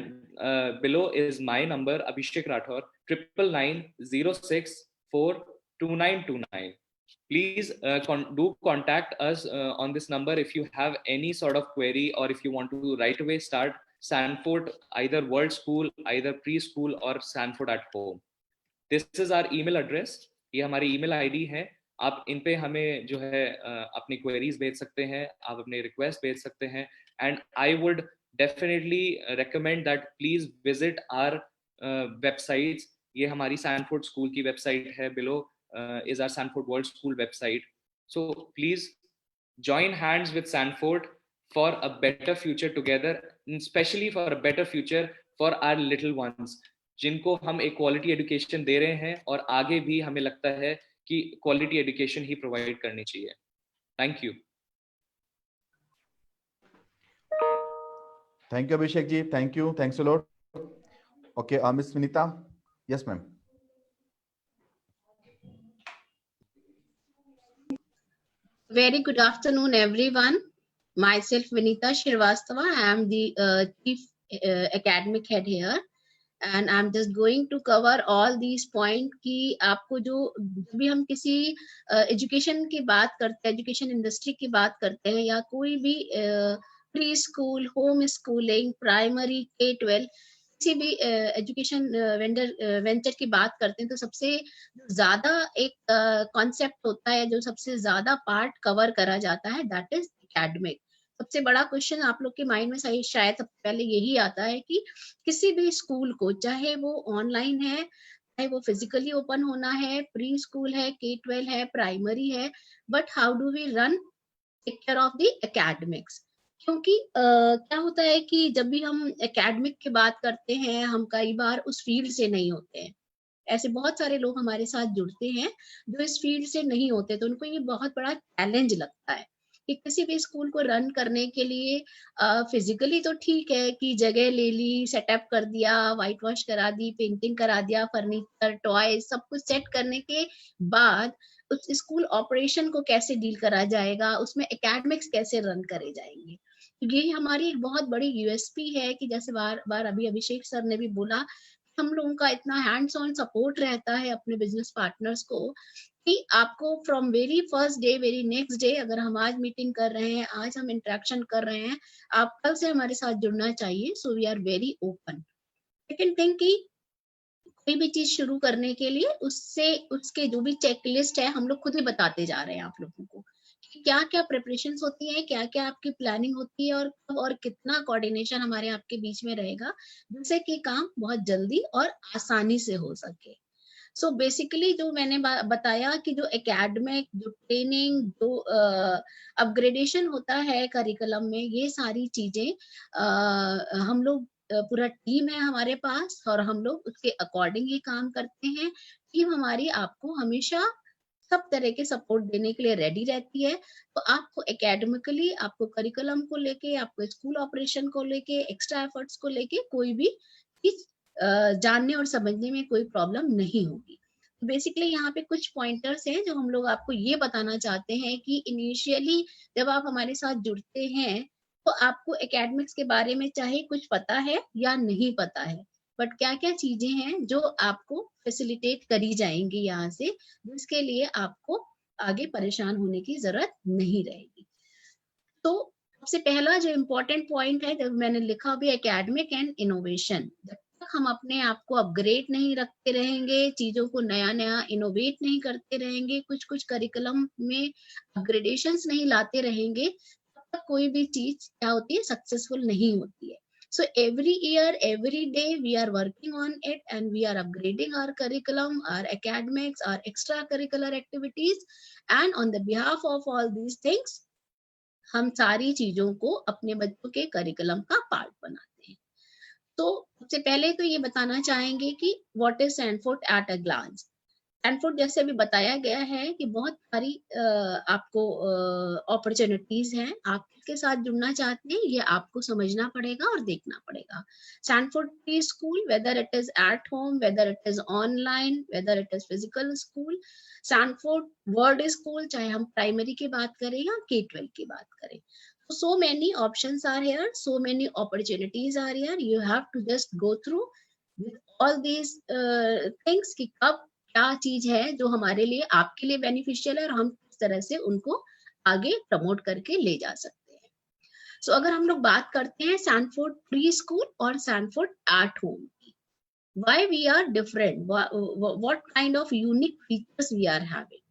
below is my number Abhishek Rathor 9906422929. Please do contact us on this number if you have any sort of query or if you want to right away start Sanford, either World School, either preschool or Sanford at home. This is our email address. ये हमारी email ID है. आप इन पे हमें जो है अपनी queries भेज सकते हैं, आप अपने request भेज सकते हैं, and I would definitely recommend that please visit our websites. ये हमारी Sanford School की website है. Below is our Sanford World School website. So please join hands with Sanford for a better future together, especially for a better future for our little ones, जिनको हम एक quality education दे रहे हैं और आगे भी हमें लगता है कि क्वालिटी एजुकेशन ही प्रोवाइड करनी चाहिए. Thank you. Thank you Abhishek ji, thank you, thanks a lot. Okay, miss Vineeta. Yes ma'am. Very good afternoon, everyone. Myself, Vinita Shrivastava. I am the Chief Academic Head here. And I'm just going to cover all these points कि आपको जो भी हम किसी education की बात करते हैं, एजुकेशन इंडस्ट्री की बात करते हैं, या कोई भी pre school, home schooling, primary, K-12, किसी भी एजुकेशन वेंचर की बात करते हैं, तो सबसे ज्यादा एक कॉन्सेप्ट होता है, जो सबसे ज्यादा पार्ट कवर करा जाता है, दैट इज एकेडमिक। सबसे बड़ा क्वेश्चन आप लोग के माइंड में शायद सबसे पहले यही आता है कि किसी भी स्कूल को, चाहे वो ऑनलाइन है, चाहे वो फिजिकली ओपन होना है, प्री स्कूल है, K-12 है, प्राइमरी है, but how do we run take care of the academics? क्योंकि क्या होता है कि जब भी हम एकेडमिक की बात करते हैं, हम कई बार उस फील्ड से नहीं होते हैं। ऐसे बहुत सारे लोग हमारे साथ जुड़ते हैं जो इस फील्ड से नहीं होते, तो उनको ये बहुत बड़ा चैलेंज लगता है कि किसी भी स्कूल को रन करने के लिए फिजिकली तो ठीक है कि जगह ले ली, सेटअप कर दिया, व्हाइट वॉश करा दी, पेंटिंग करा दिया, फर्नीचर, टॉय सब कुछ सेट करने के बाद उस स्कूल ऑपरेशन को कैसे डील करा जाएगा, उसमें एकेडमिक्स कैसे रन करे जाएंगे। तो ये हमारी एक बहुत बड़ी यूएसपी है कि जैसे बार बार अभी अभिषेक सर ने भी बोला, हम लोगों का इतना हैंड्स ऑन सपोर्ट रहता है अपने बिजनेस पार्टनर्स को कि आपको from very first day, very next day, अगर हम आज मीटिंग कर रहे हैं, आज हम इंटरेक्शन कर रहे हैं, आप कल से हमारे साथ जुड़ना चाहिए। So we are very open. Second thing कि कोई भी चीज शुरू करने के लिए उसके जो भी चेकलिस्ट है, हम लोग खुद ही बताते जा रहे हैं आप लोगों को कि क्या क्या प्रिपरेशन होती है, क्या क्या आपकी प्लानिंग होती है, और कब और कितना कोऑर्डिनेशन हमारे आपके बीच में रहेगा, जिससे कि काम बहुत जल्दी और आसानी से हो सके। सो बेसिकली जो मैंने बताया कि जो एकेडमिक, जो ट्रेनिंग, जो अपग्रेडेशन होता है करिकुलम में, ये सारी चीजें हम लोग पूरा टीम है हमारे पास, और हम लोग उसके अकॉर्डिंग ही काम करते हैं। टीम हमारी आपको हमेशा सब तरह के सपोर्ट देने के लिए रेडी रहती है। तो आपको एकेडमिकली, आपको करिकुलम को लेके, आपको स्कूल ऑपरेशन को लेके, एक्स्ट्रा एफर्ट्स को लेके कोई भी चीज जानने और समझने में कोई प्रॉब्लम नहीं होगी। बेसिकली यहाँ पे कुछ पॉइंटर्स हैं जो हम लोग आपको ये बताना चाहते हैं कि इनिशियली जब आप हमारे साथ जुड़ते हैं, तो आपको एकेडमिक्स के बारे में चाहे कुछ पता है या नहीं पता है, बट क्या क्या चीजें हैं जो आपको फैसिलिटेट करी जाएंगी यहाँ से, जिसके लिए आपको आगे परेशान होने की जरूरत नहीं रहेगी। तो सबसे पहला जो इम्पोर्टेंट पॉइंट है, जब मैंने लिखा भी एकेडमिक एंड इनोवेशन, जब तक हम अपने आप को अपग्रेड नहीं रखते रहेंगे, चीजों को नया नया इनोवेट नहीं करते रहेंगे, कुछ कुछ करिकुलम में अपग्रेडेशंस नहीं लाते रहेंगे, तब तक कोई भी चीज क्या होती है, सक्सेसफुल नहीं होती है। So every year, every day, we are working on it and we are upgrading our curriculum, our academics, our extracurricular activities, and on the behalf of all these things, हम सारी चीजों को अपने बच्चों के करिकुलम का पार्ट बनाते हैं। तो सबसे पहले तो ये बताना चाहेंगे कि what is Sanford at a glance. Sanford जैसे अभी बताया गया है कि बहुत सारी आपको अपॉर्चुनिटीज हैं, आप किसके साथ जुड़ना चाहते हैं ये आपको समझना पड़ेगा और देखना पड़ेगा। Sanford pre school, whether it is at home, whether it is online, whether it is physical school, Sanford word school, चाहे हम प्राइमरी की बात करें या K-12 की बात करें, so many options are here, so many opportunities are here. You have to just go through with all these things कि कब क्या चीज है जो हमारे लिए, आपके लिए बेनिफिशियल है, और हम किस तरह से उनको आगे प्रमोट करके ले जा सकते हैं। सो अगर हम लोग बात करते हैं सैनफोर्ड प्री स्कूल और Sanford at home, why we are different, what kind of unique features we are having,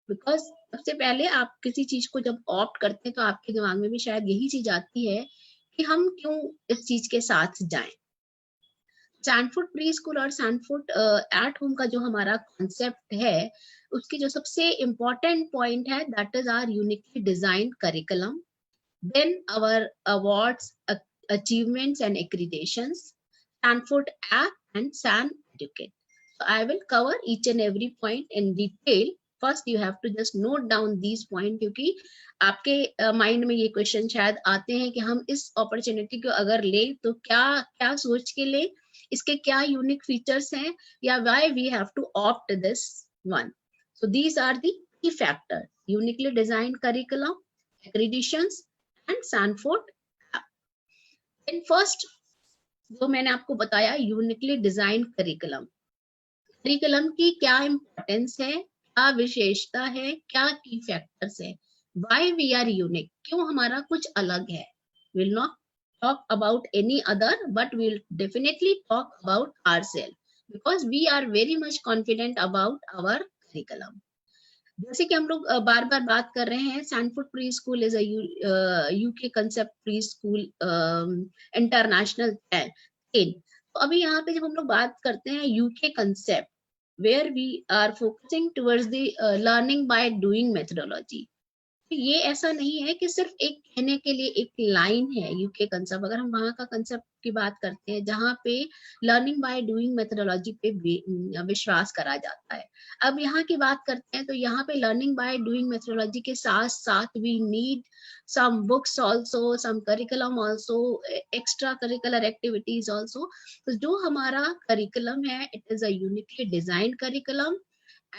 because सबसे पहले आप किसी चीज को जब ऑप्ट करते हैं तो आपके दिमाग में भी शायद यही चीज आती है कि हम क्यों इस चीज के साथ जाएं। सैनफोर्ड प्री स्कूल और सैनफोर्ड एट होम का जो हमारा कॉन्सेप्ट है, उसकी जो सबसे इम्पोर्टेंट पॉइंट है, that is our uniquely design curriculum, then our awards, achievements and accreditations, Sanford app and San educate. So I will cover each and every point in detail. First you have to just note down these points, क्योंकि आपके mind में ये question शायद आते हैं कि हम इस अपॉर्चुनिटी को अगर ले तो क्या क्या सोच के ले, इसके क्या यूनिक फीचर्स हैं, या why we have to opt this one. So these are the key factors. uniquely designed curriculum, accreditations and Sanford app. Then first जो मैंने आपको बताया यूनिकली डिजाइन करिकुलम, करिकुलम की क्या इंपॉर्टेंस है, क्या विशेषता है, क्या की फैक्टर्स है, व्हाई वी आर यूनिक, क्यों हमारा कुछ अलग है. Will not talk about any other, but we'll definitely talk about ourselves because we are very much confident about our curriculum. जैसे कि हम लोग बार बार बात कर रहे हैं, Sanford pre school is UK concept pre school international 10. तो अभी यहाँ पे जब हम लोग बात करते हैं UK concept, where we are focusing towards the learning by doing methodology. ये ऐसा नहीं है कि सिर्फ एक कहने के लिए एक लाइन है यूके कंसेप्ट. अगर हम वहाँ का कंसेप्ट की बात करते हैं जहाँ पे लर्निंग बाय डूइंग मेथोडोलॉजी पे विश्वास करा जाता है, अब यहाँ की बात करते हैं तो यहाँ पे लर्निंग बाय डूइंग मेथोडोलॉजी के साथ साथ we need some books also, some curriculum also, extra curricular activities also. तो जो हमारा curriculum है, it is a uniquely designed curriculum.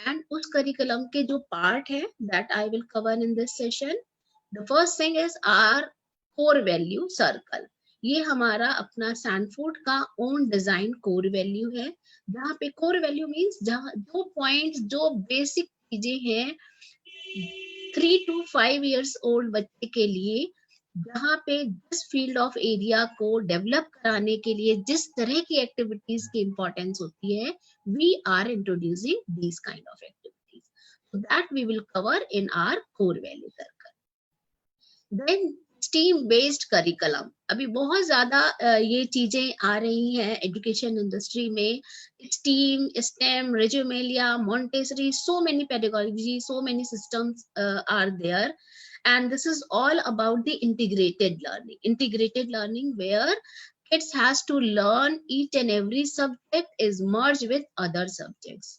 And उस करिकुलम के जो पार्ट है that I will cover in this session. The first thing is our core value circle. ये हमारा अपना सैनफोर्ड का ओन डिजाइन कोर वैल्यू है, जहाँ पे कोर वैल्यू मीन्स जहाँ जो पॉइंट्स, जो बेसिक चीजें हैं 3 to 5 years old बच्चे के लिए, जहाँ पे जिस फील्ड ऑफ एरिया को डेवलप कराने के लिए जिस तरह की एक्टिविटीज की इंपॉर्टेंस होती है, we are introducing these kind of activities. So that we will cover in our core value circle. Then STEAM based curriculum. अभी बहुत ज्यादा ये चीजें आ रही हैं एजुकेशन इंडस्ट्री में. STEAM, STEM, Reggio-Emilia, Montessori, so many pedagogies, so many systems are there. And this is all about the integrated learning where kids has to learn each and every subject is merged with other subjects.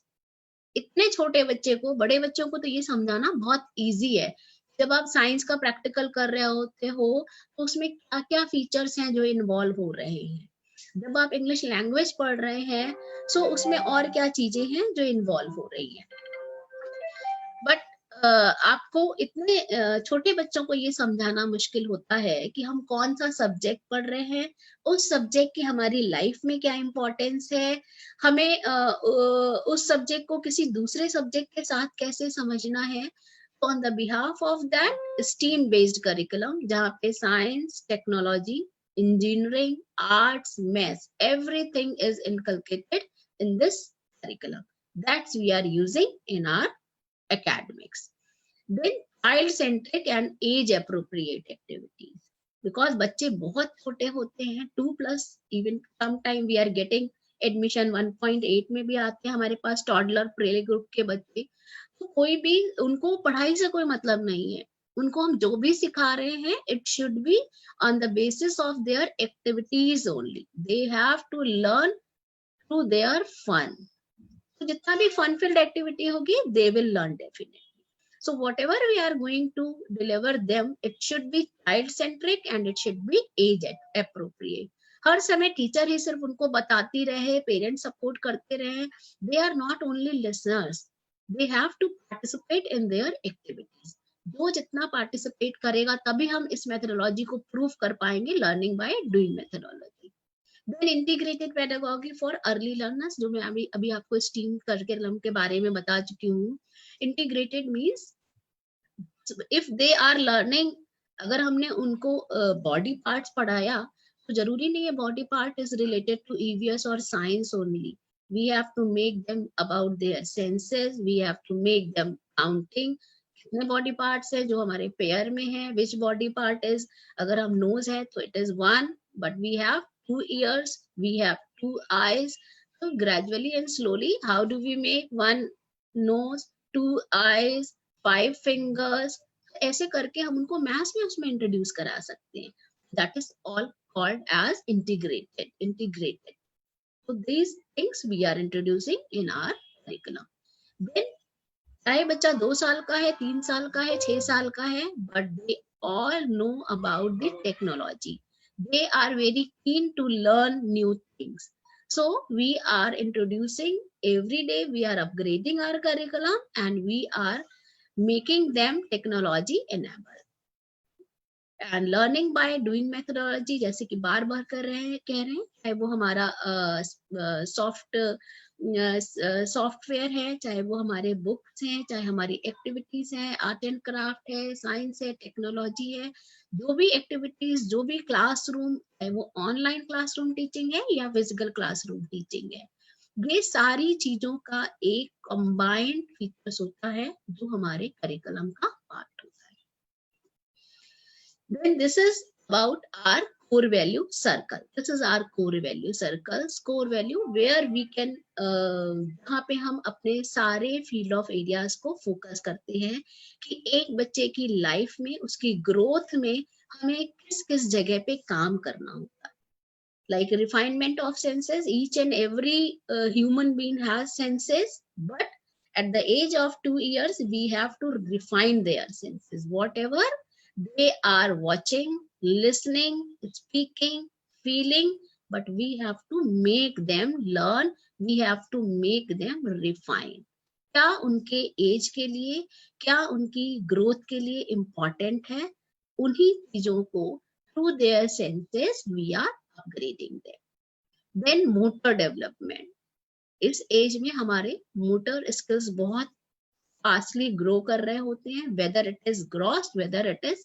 इतने छोटे बच्चे को, बड़े बच्चों को तो ये समझाना बहुत इजी है. जब आप साइंस का प्रैक्टिकल कर रहे होते हो तो उसमें क्या क्या फीचर्स हैं जो इन्वॉल्व हो रहे हैं. जब आप इंग्लिश लैंग्वेज पढ़ रहे हैं सो उसमें और क्या चीजें हैं जो इन्वॉल्व हो रही हैं. बट आपको इतने छोटे बच्चों को ये समझाना मुश्किल होता है कि हम कौन सा सब्जेक्ट पढ़ रहे हैं, उस सब्जेक्ट की हमारी लाइफ में क्या इंपॉर्टेंस है, हमें उस सब्जेक्ट को किसी दूसरे सब्जेक्ट के साथ कैसे समझना है. तो on the behalf of that STEAM based curriculum, जहाँ पे science, technology, engineering, arts, maths, everything is inculcated in this curriculum. That's we are using in our academics. Then child centric and age appropriate activities, because बच्चे बहुत छोटे होते हैं, 2+ even sometime we are getting admission 1.8 में भी आते हैं हमारे पास toddler प्ले ग्रुप के बच्चे. तो कोई भी, उनको पढ़ाई से कोई मतलब नहीं है, उनको हम जो भी सिखा रहे हैं it should be on the basis of their activities only. They have to learn through their fun. तो जितना भी फन फील्ड एक्टिविटी होगी they will learn definitely. So whatever we are going to deliver them, it should be child centric and it should be age appropriate. हर समय teacher ही सिर्फ उनको बताती रहे, parents support करते रहे, they are not only listeners, they have to participate in their activities. जो जितना participate करेगा तभी हम इस मेथोडोलॉजी को प्रूव कर पाएंगे, learning by doing methodology. Then integrated pedagogy for early learners, जो मैं अभी आपको STEAM curriculum के बारे में बता चुकी हूँ. Integrated means if they are learning, अगर हमने उनको body parts पढ़ाया तो जरूरी नहीं है body part is related to EVS or science only. We have to make them about their senses, we have to make them counting. कितने body parts है जो हमारे पेयर में है, which body part is, अगर हम nose है तो it is 1, but we have 2 ears, we have 2 eyes. So gradually and slowly, how do we make 1 nose, 2 eyes, 5 fingers? ऐसे करके हम उनको मैथ्स में उसमें इंट्रोड्यूस करा सकते हैं. That is all called as integrated. So these things we are introducing in our curriculum. Then चाहे बच्चा 2 साल का है, 3 साल का है, 6 साल का है, but they all know about the technology. They are very keen to learn new things. So we are introducing every day, we are upgrading our curriculum and we are making them technology enabled. And learning by doing methodology, जैसे कि बार बार कह रहे हैं चाहे वो हमारा software है, चाहे वो हमारे बुक्स हैं, चाहे हमारी एक्टिविटीज हैं, आर्ट एंड क्राफ्ट है, साइंस है, टेक्नोलॉजी है, जो भी एक्टिविटीज, जो भी क्लासरूम, चाहे वो ऑनलाइन क्लासरूम टीचिंग है या फिजिकल क्लासरूम टीचिंग है, ये सारी चीजों का एक कंबाइंड फीचर्स होता है जो हमारे करिकुलम का पार्ट होता है. Then this is about our core value circle. This is our core value circles, core value where we can जहाँ पे हम अपने सारे फील्ड ऑफ एरियाज को फोकस करते हैं कि एक बच्चे की लाइफ में, उसकी ग्रोथ में हमें किस किस जगह पे काम करना होता है. Like refinement of senses, each and every human being has senses, but at the age of 2 years we have to refine their senses. Whatever they are watching, listening, speaking, feeling, but we have to make them learn, we have to make them refine. क्या उनके as के लिए, क्या उनकी growth के लिए important है, उन्हीं चीजों को through their senses we are upgrading them. Then motor development. इस एज में हमारे मोटर स्किल्स बहुत फास्टली ग्रो कर रहे होते हैं, whether it is gross, whether it is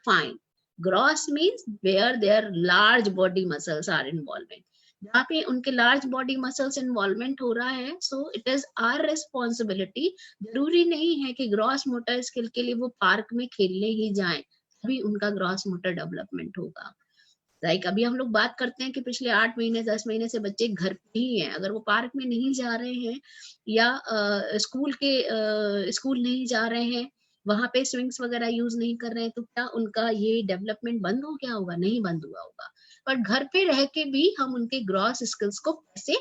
fine. Gross means where their large body muscles are involvement. जहाँ पे उनके large body muscles involvement हो रहा है, so it is our responsibility. जरूरी नहीं है कि gross motor skill के लिए वो पार्क में खेलने ही जाएं, तभी उनका gross motor development होगा. लाइक अभी हम लोग बात करते हैं कि पिछले 8 महीने 10 महीने से बच्चे घर पे ही हैं, अगर वो पार्क में नहीं जा रहे हैं या स्कूल नहीं जा रहे हैं, वहां पे स्विंग्स वगैरह यूज नहीं कर रहे हैं, तो क्या उनका ये डेवलपमेंट बंद हो गया होगा? नहीं बंद हुआ होगा. पर घर पे रह के भी हम उनके ग्रॉस स्किल्स को कैसे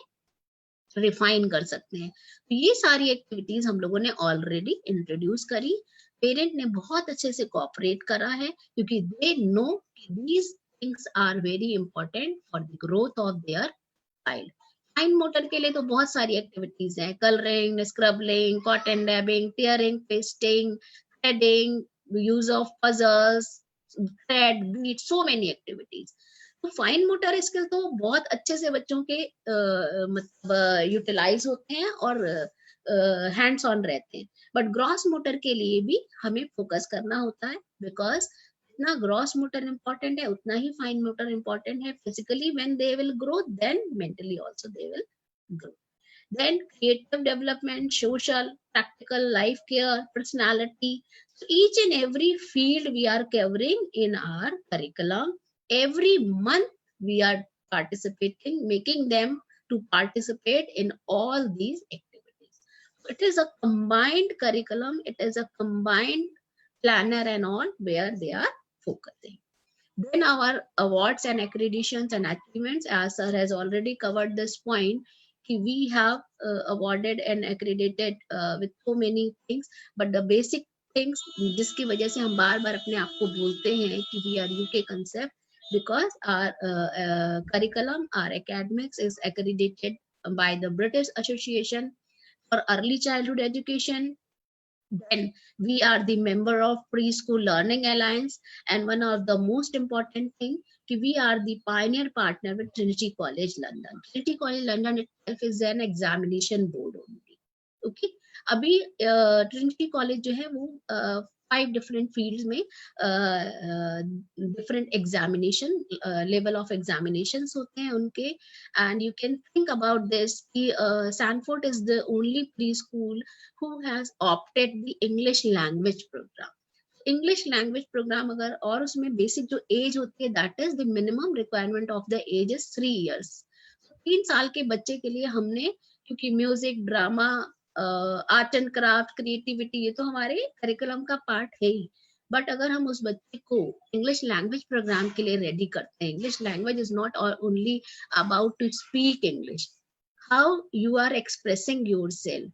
रिफाइन कर सकते हैं, तो ये सारी एक्टिविटीज हम लोगों ने ऑलरेडी इंट्रोड्यूस करी. पेरेंट ने बहुत अच्छे से कोऑपरेट करा है क्योंकि they know these things are very important for the growth of their child. Fine motor के लिए तो बहुत सारी एक्टिविटीज हैं, colouring, scribbling, cotton dabbing, tearing, pasting, threading, use of puzzles, thread, bead, so many activities. तो fine motor skill तो बहुत अच्छे से बच्चों के मतलब यूटिलाइज होते हैं और हैंड्स ऑन रहते हैं. बट ग्रॉस मोटर के लिए भी हमें फोकस करना होता है, बिकॉज जितना ग्रॉस मोटर इम्पोर्टेंट है उतना ही फाइन मोटर इम्पोर्टेंट है. Physically when they will grow, then mentally also they will grow. Then creative development, social, practical, life care, personality. So each and every field we are covering in our curriculum. Every month we are participating, making them to participate in all these activities. It is a combined curriculum. It is a combined planner and all where they are focusing. Then our awards and accreditations and achievements, as sir has already covered this point, we have awarded and accredited with so many things, but the basic things जिसकी वजह से हम बार बार अपने आप को बोलते हैं कि we are UK concept, because our curriculum, our academics is accredited by the British Association for Early Childhood Education. Then we are the member of Preschool Learning Alliance, and one of the most important thing, we are the pioneer partner with Trinity College London. Trinity College London itself is an examination board only. Okay, अभी Trinity College जो है वो 5 different fields में different examination level of examinations होते हैं उनके. And you can think about this कि Sanford is the only preschool who has opted the English language program. English language program अगर, और उसमें basic जो age होती है, that is the minimum requirement of the age is 3 years. 3 साल के बच्चे के लिए हमने, क्योंकि music, drama, art and craft, creativity, ये तो हमारे करिकुलम का पार्ट है ही. बट अगर हम उस बच्चे को इंग्लिश लैंग्वेज प्रोग्राम के लिए रेडी करते हैं, English language is not only about to speak English, how you are expressing yourself.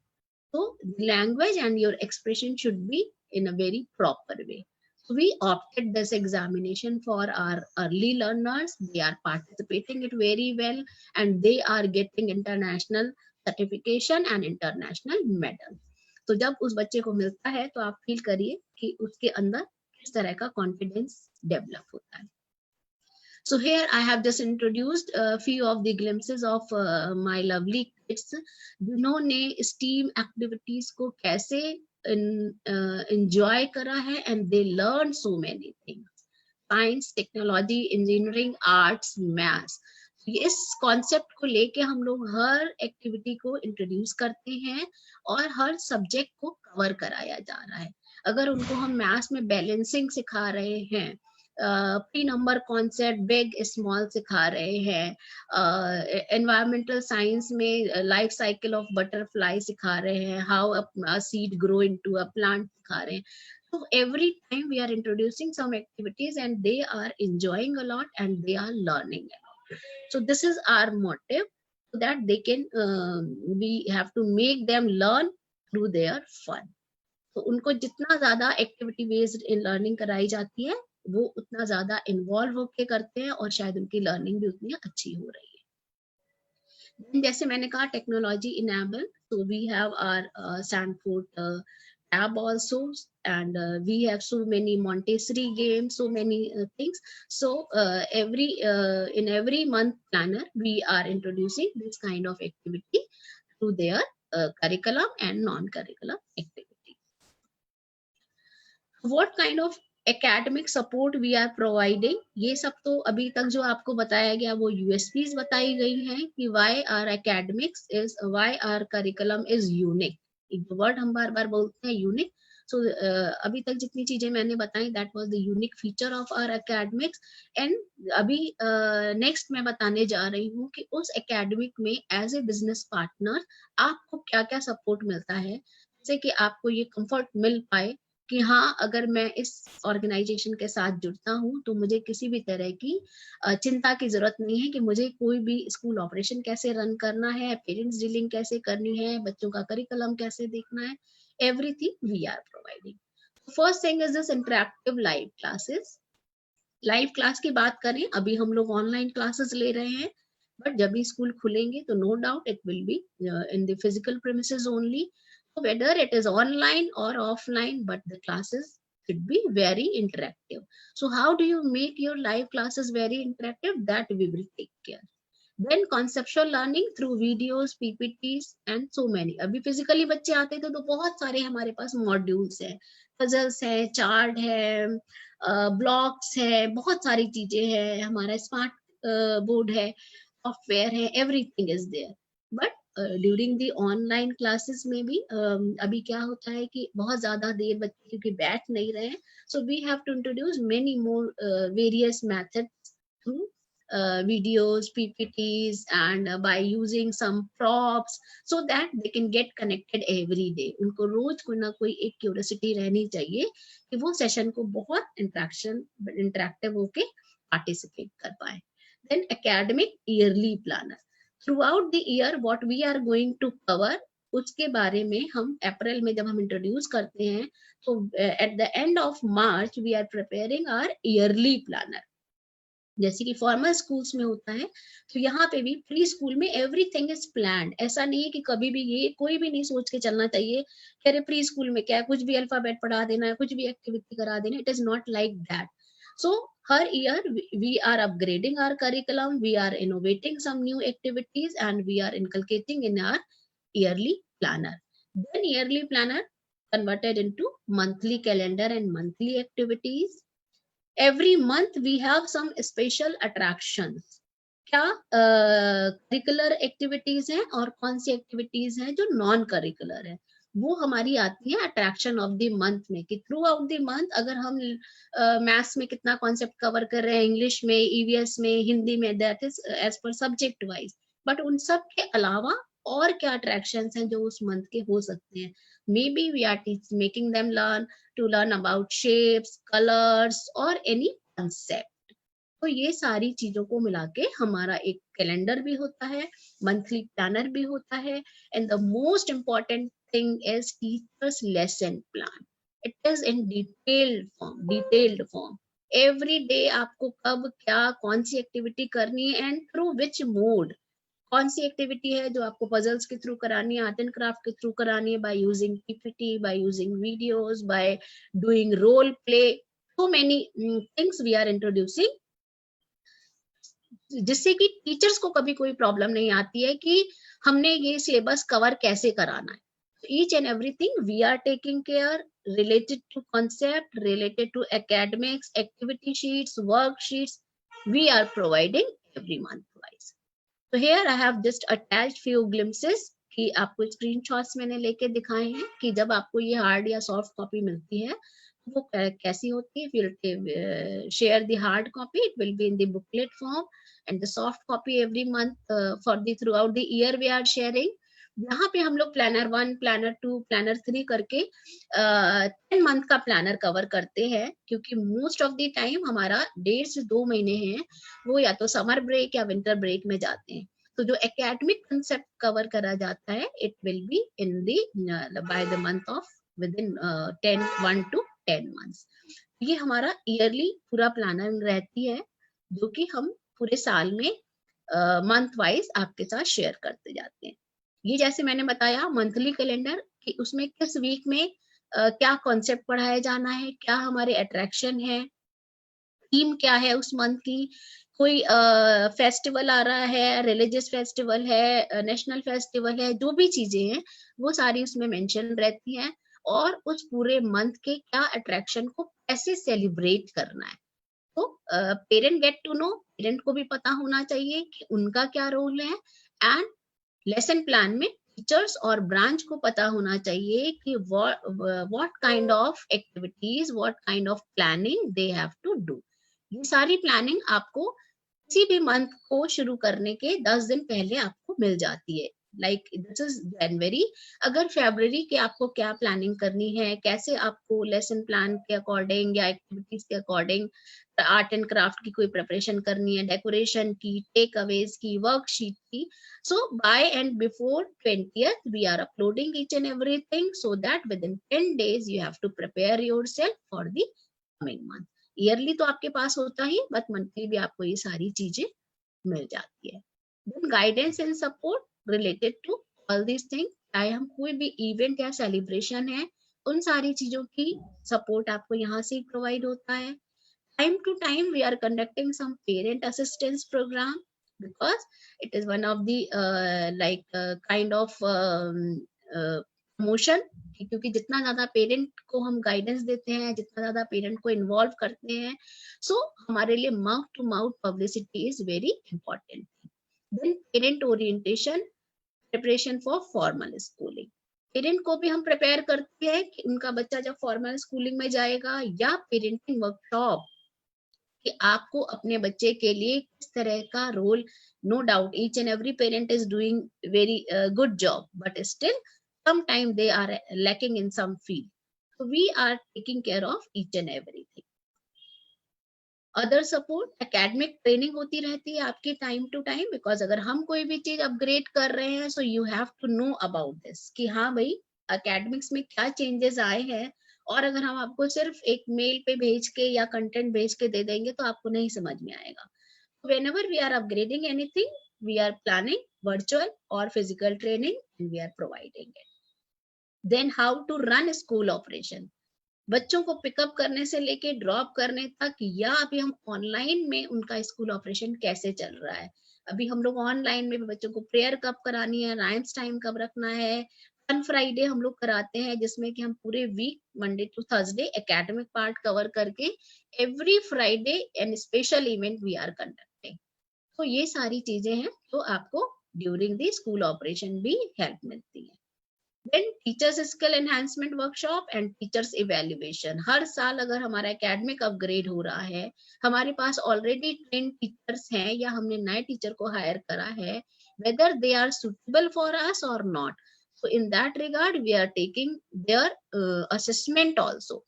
So language and your expression should be in a very proper way. So we opted this examination for our early learners. They are participating it very well, and they are getting international certification and international medal. तो जब उस बच्चे को मिलता है तो आप feel करिए कि उसके अंदर किस तरह का कॉन्फिडेंस डेवलप होता है. So here I have just introduced a few of the glimpses of my lovely kids जिन्होंने STEAM activities को कैसे enjoy करा है, and they learn so many things. Science, technology, engineering, arts, maths. इस concept को लेके हम लोग हर एक्टिविटी को इंट्रोड्यूस करते हैं और हर सब्जेक्ट को कवर कराया जा रहा है. अगर उनको हम मैथ्स में बैलेंसिंग सिखा रहे हैं, pre number concept big small सिखा रहे हैं, एनवायरमेंटल साइंस में लाइफ साइकिल ऑफ बटरफ्लाई सिखा रहे हैं, how a seed grow into a plant सिखा रहे हैं. So every time we are introducing some activities and they are enjoying a lot and they are learning a lot. So this is our motive, so that they can we have to make them learn through their fun. तो उनको जितना ज्यादा activity based in learning कराई जाती है वो उतना ज्यादा इन्वॉल्व होके करते हैं और शायद उनकी लर्निंग भी उतनी अच्छी हो रही है. जैसे मैंने कहा technology enable, so we have our Sanford tab also, and we have so many Montessori games, so many things. So in every month planner we are introducing this kind of activity to their curriculum and non-curriculum activity. What kind of academic support we are providing? ये सब तो अभी तक जो आपको बताया गया वो USPs बताई गई हैं कि why our academics is, why our curriculum is unique. एक वर्ड हम बार बार बोलते हैं unique. So अभी तक जितनी चीजें मैंने बताई that was the unique feature of our academics. And अभी next मैं बताने जा रही हूँ कि उस academic में as a business partner आपको क्या क्या support मिलता है, जैसे कि आपको ये comfort मिल पाए कि हाँ अगर मैं इस ऑर्गेनाइजेशन के साथ जुड़ता हूँ तो मुझे किसी भी तरह की चिंता की जरूरत नहीं है कि मुझे कोई भी स्कूल ऑपरेशन कैसे रन करना है, पेरेंट्स डीलिंग कैसे करनी है, बच्चों का करिकुलम कैसे देखना है. Everything we are providing. First thing is this interactive live classes. Live class की बात करें, अभी हम लोग ऑनलाइन क्लासेस ले रहे हैं, बट जब भी स्कूल खुलेंगे तो no doubt it will be in the physical premises only. Whether it is online or offline, but the classes should be very interactive. So how do you make your live classes very interactive? That we will take care. Then conceptual learning through videos, PPTs and so many. अभी physically बच्चे आते थे तो बहुत सारे हमारे पास modules हैं, puzzles है, chart है, blocks है, बहुत सारी चीजें हैं, हमारा smart board है, software है, everything is there. But during the online classes में भी अभी क्या होता है कि बहुत ज्यादा देर बच्चे क्योंकि बैठ नहीं रहे हैं, so we have to introduce many more various methods through videos, PPTs and by using some props so that they can get connected every day. उनको रोज कोई ना कोई एक क्यूरियोसिटी रहनी चाहिए कि वो सेशन को बहुत इंटरेक्टिव होके पार्टिसिपेट कर पाए. Then academic yearly planner. Throughout the year what we are going to cover, उसके बारे में हम अप्रैल में जब हम इंट्रोड्यूस करते हैं तो at the end of March we are preparing our yearly planner. जैसे कि फॉर्मल स्कूल्स में होता है तो यहाँ पे भी प्री स्कूल में एवरीथिंग इज प्लान्ड. ऐसा नहीं है कि कभी भी ये कोई भी नहीं सोच के चलना चाहिए कि अरे प्री स्कूल में क्या है, कुछ भी अल्फाबेट पढ़ा देना है, कुछ भी एक्टिविटी करा देना. It is not like that. So her year we are upgrading our curriculum, we are innovating some new activities and we are inculcating in our yearly planner. Then yearly planner converted into monthly calendar and monthly activities. Every month we have some special attractions. क्या curricular activities हैं और कौन सी activities हैं जो non curricular है, वो हमारी आती है अट्रैक्शन ऑफ द मंथ में. कि थ्रू आउट द मंथ अगर हम मैथ्स में कितना कॉन्सेप्ट कवर कर रहे हैं, इंग्लिश में, ईवीएस में, हिंदी में, that is as per subject wise. But उन सब के अलावा और क्या अट्रैक्शंस हैं जो उस मंथ के हो सकते हैं. Maybe we are making them learn about shapes, colors or any concept. तो ये सारी चीजों को मिला के हमारा एक कैलेंडर भी होता है, मंथली प्लानर भी होता है, and the most important thing is teachers lesson plan. It is in detailed form. Every day आपको कब क्या कौन सी एक्टिविटी करनी है एंड थ्रू विच मोड, कौन सी एक्टिविटी है जो आपको पजल्स के थ्रू करानी है, आर्ट एंड क्राफ्ट के थ्रू करानी है, by using PPT, by using videos, by doing role play, so many things we are introducing, जिससे कि टीचर्स को कभी कोई प्रॉब्लम नहीं आती है कि हमने ये सिलेबस कवर कैसे कराना है. Each and everything we are taking care related to concept, related to academics, activity sheets, worksheets, we are providing every month wise. So here I have just attached few glimpses कि आपको screenshots मैंने लेके दिखाए हैं कि जब आपको ये हार्ड या सॉफ्ट कॉपी मिलती है वो कैसी होती है. We'll share the hard copy, it will be in the booklet form, and the soft copy every month for the throughout the year we are sharing. यहाँ पे हम लोग प्लानर 1, प्लानर 2, प्लानर 3 करके 10 मंथ का प्लानर कवर करते हैं, क्योंकि most of the time हमारा 1.5 से 2 महीने हैं वो या तो समर ब्रेक या विंटर ब्रेक में जाते हैं. तो जो एकेडमिक कंसेप्ट कवर करा जाता है it will be in the by the month of with in 1 to 10 months. ये हमारा ईयरली पूरा प्लानर रहती है जो कि हम पूरे साल में मंथ वाइज आपके साथ शेयर करते जाते हैं. ये जैसे मैंने बताया मंथली कैलेंडर कि उसमें किस वीक में क्या कॉन्सेप्ट पढ़ाया जाना है, क्या हमारे अट्रैक्शन है, थीम क्या है उस मंथ की, कोई फेस्टिवल आ रहा है, रिलीजियस फेस्टिवल है, नेशनल फेस्टिवल है, जो भी चीजें हैं वो सारी उसमें मेंशन रहती हैं, और उस पूरे मंथ के क्या अट्रैक्शन को कैसे सेलिब्रेट करना है. तो parent get to know, parent को भी पता होना चाहिए कि उनका क्या रोल है, एंड लेसन प्लान में टीचर्स और ब्रांच को पता होना चाहिए कि what kind of activities, what kind of planning they have to do. ये सारी प्लानिंग आपको किसी भी मंथ को शुरू करने के 10 दिन पहले आपको मिल जाती है. लाइक दिस इज जनवरी, अगर फरवरी के आपको क्या प्लानिंग करनी है, कैसे आपको लेसन प्लान के अकॉर्डिंग या एक्टिविटीज के अकॉर्डिंग आर्ट एंड क्राफ्ट की कोई प्रिपरेशन करनी है, डेकोरेशन की, टेक अवेज की, वर्कशीट की. So by and before 20th we are uploading each and everything so that within 10 days you have to prepare yourself for the coming month. Yearly तो आपके पास होता ही, बट मंथली भी आपको ये सारी चीजें मिल जाती है. Then guidance and support related to all this thing, चाहे हम कोई भी इवेंट या सेलिब्रेशन है उन सारी चीजों की सपोर्ट आपको यहाँ से प्रोवाइड होता है. Time to time we are conducting some parent assistance program because it is one of the kind of promotion, क्योंकि जितना ज्यादा पेरेंट को हम गाइडेंस देते हैं, जितना ज्यादा पेरेंट को इन्वॉल्व करते हैं, सो हमारे लिए mouth to mouth publicity is very important. Then parent orientation, preparation for formal schooling, parent को भी हम प्रिपेयर करते हैं कि उनका बच्चा जब फॉर्मल स्कूलिंग में जाएगा, या पेरेंटिंग वर्कशॉप कि आपको अपने बच्चे के लिए किस तरह का role. No doubt each and every parent is doing very good job, but still sometimes they are lacking in some field, so we are taking care of each and everything. Other support, academic training होती रहती है आपकी time to time, because अगर हम कोई भी चीज upgrade कर रहे हैं so you have to know about this कि हाँ भाई एकेडमिक्स में क्या चेंजेस आए हैं. और अगर हम आपको सिर्फ एक मेल पे भेज के या कंटेंट भेज के दे देंगे तो आपको नहीं समझ में आएगा. whenever we are upgrading anything we are planning virtual or physical training and we are providing it. Then how to run school operation, बच्चों को पिकअप करने से लेके ड्रॉप करने तक, या अभी हम ऑनलाइन में उनका स्कूल ऑपरेशन कैसे चल रहा है. अभी हम लोग ऑनलाइन में बच्चों को प्रेयर कब करानी है, राइम्स टाइम कब रखना है, फन फ्राइडे हम लोग कराते हैं जिसमें कि हम पूरे week Monday to Thursday academic part cover करके every Friday and special event we are conducting. तो ये सारी चीजें हैं तो आपको ड्यूरिंग द स्कूल ऑपरेशन भी हेल्प मिलती है. Then teachers skill enhancement workshop and teachers evaluation. हर साल अगर हमारा एकेडमिक अपग्रेड हो रहा है, हमारे पास ऑलरेडी ट्रेन टीचर्स हैं या हमने नए टीचर को हायर करा है, whether they are suitable for us or not, so in that regard we are taking their assessment also.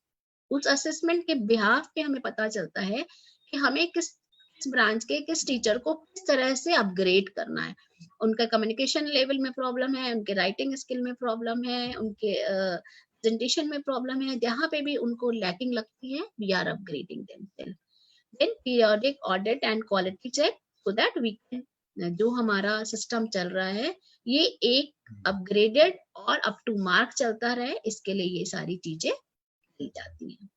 उस असेसमेंट के बिहाफ पे हमें पता चलता है कि हमें किस ब्रांच के किस टीचर को किस तरह से अपग्रेड करना है. उनका कम्युनिकेशन लेवल में प्रॉब्लम है, उनके राइटिंग स्किल में प्रॉब्लम है, उनके प्रेजेंटेशन में प्रॉब्लम है, जहां पे भी उनको लैकिंग लगती है we are upgrading themselves. Then periodic audit and quality check so that we can जो हमारा सिस्टम चल रहा है ये एक अपग्रेडेड और अप टू मार्क चलता रहे, इसके लिए ये सारी चीजें की जाती हैं.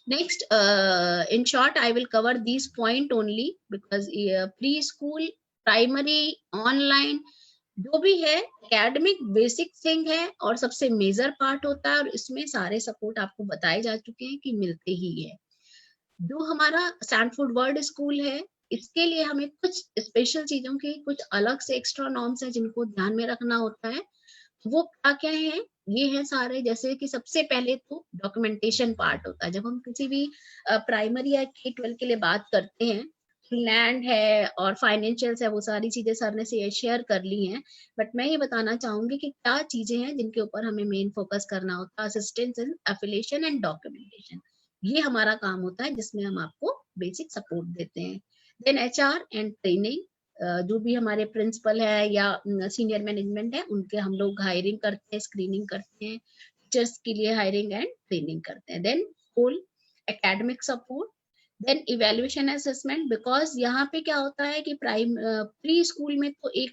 Next, in short, I will cover these point only because preschool, primary, online, जो भी है एकेडमिक बेसिक थिंग है और सबसे मेजर पार्ट होता है, और इसमें सारे सपोर्ट आपको बताए जा चुके हैं कि मिलते ही है. जो हमारा सैंडफोर्ड वर्ल्ड स्कूल है, इसके लिए हमें कुछ स्पेशल चीजों की कुछ अलग से एक्स्ट्रा नॉर्म्स है जिनको ध्यान में रखना होता है. वो क्या क्या है, ये है सारे. जैसे कि सबसे पहले तो डॉक्यूमेंटेशन पार्ट होता है. जब हम किसी भी प्राइमरी या K-12 के लिए बात करते हैं, लैंड है और फाइनेंशियल्स है, वो सारी चीजें सर ने से शेयर कर ली हैं, बट मैं ये बताना चाहूंगी कि क्या चीजें हैं जिनके ऊपर हमें मेन फोकस करना होता है. Assistance in affiliation and documentation, ये हमारा काम होता है जिसमें हम आपको बेसिक सपोर्ट देते हैं. देन HR एंड ट्रेनिंग, जो भी हमारे प्रिंसिपल है या सीनियर मैनेजमेंट है, उनके हम लोग हायरिंग करते हैं, स्क्रीनिंग करते हैं, टीचर्स के लिए हायरिंग एंड ट्रेनिंग करते हैं. Then full academic support, then evaluation assessment. Because यहाँ पे क्या होता है कि प्री स्कूल में तो एक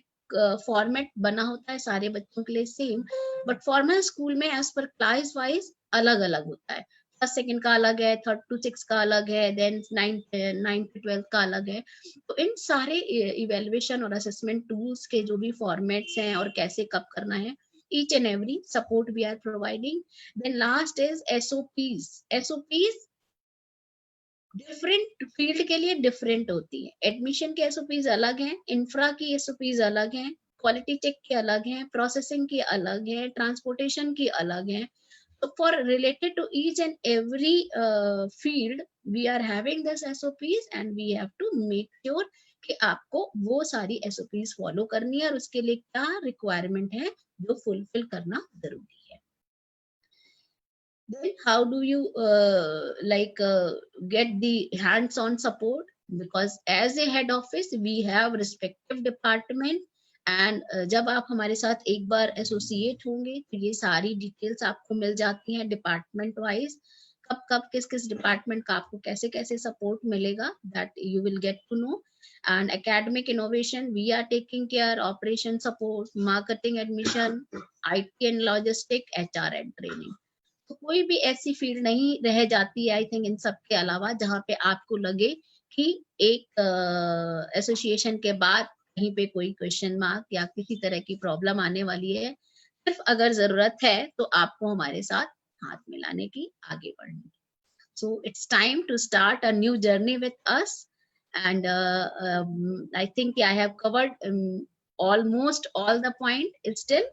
फॉर्मेट बना होता है सारे बच्चों के लिए सेम, बट फॉर्मल स्कूल में एज पर क्लास वाइज अलग अलग होता है. फर्स्ट सेकंड का अलग है, 3rd to 6th का अलग है, देन 9th to 12th का अलग है. तो इन सारे इवेल्युएशन और असेसमेंट टूल्स के जो भी फॉर्मेट्स हैं और कैसे कब करना है, each and every support we are providing. Then last is SOPs. SOPs different field के लिए डिफरेंट होती है. एडमिशन के SOPs अलग हैं, इंफ्रा की SOPs अलग हैं, क्वालिटी चेक के अलग हैं, प्रोसेसिंग की अलग है, ट्रांसपोर्टेशन की अलग है. So for related to each and every field, we are having this SOPs and we have to make sure कि आपको वो सारी SOPs फॉलो करनी है और उसके लिए क्या रिक्वायरमेंट है जो फुलफिल करना जरूरी है. Then how do you get the hands-on support? Because as a head office, we have respective department and जब आप हमारे साथ एक बार एसोसिएट होंगे तो ये सारी डिटेल्स आपको मिल जाती हैं डिपार्टमेंट वाइज. कब कब किस किस डिपार्टमेंट का आपको कैसे कैसे सपोर्ट मिलेगा, that you will get to know. And academic innovation, we are taking care operation support, marketing, admission, IT and logistic, HR and training. तो कोई भी ऐसी फील्ड नहीं रह जाती है आई थिंक इन सब के अलावा जहाँ पे आपको लगे कि एक एसोसिएशन के बाद कहीं पे कोई क्वेश्चन मार्क या किसी तरह की प्रॉब्लम आने वाली है. सिर्फ अगर जरूरत है तो आपको हमारे साथ हाथ मिलाने की, आगे बढ़ने की. So it's time to start a new journey with us, and I think I have covered almost all the point. Still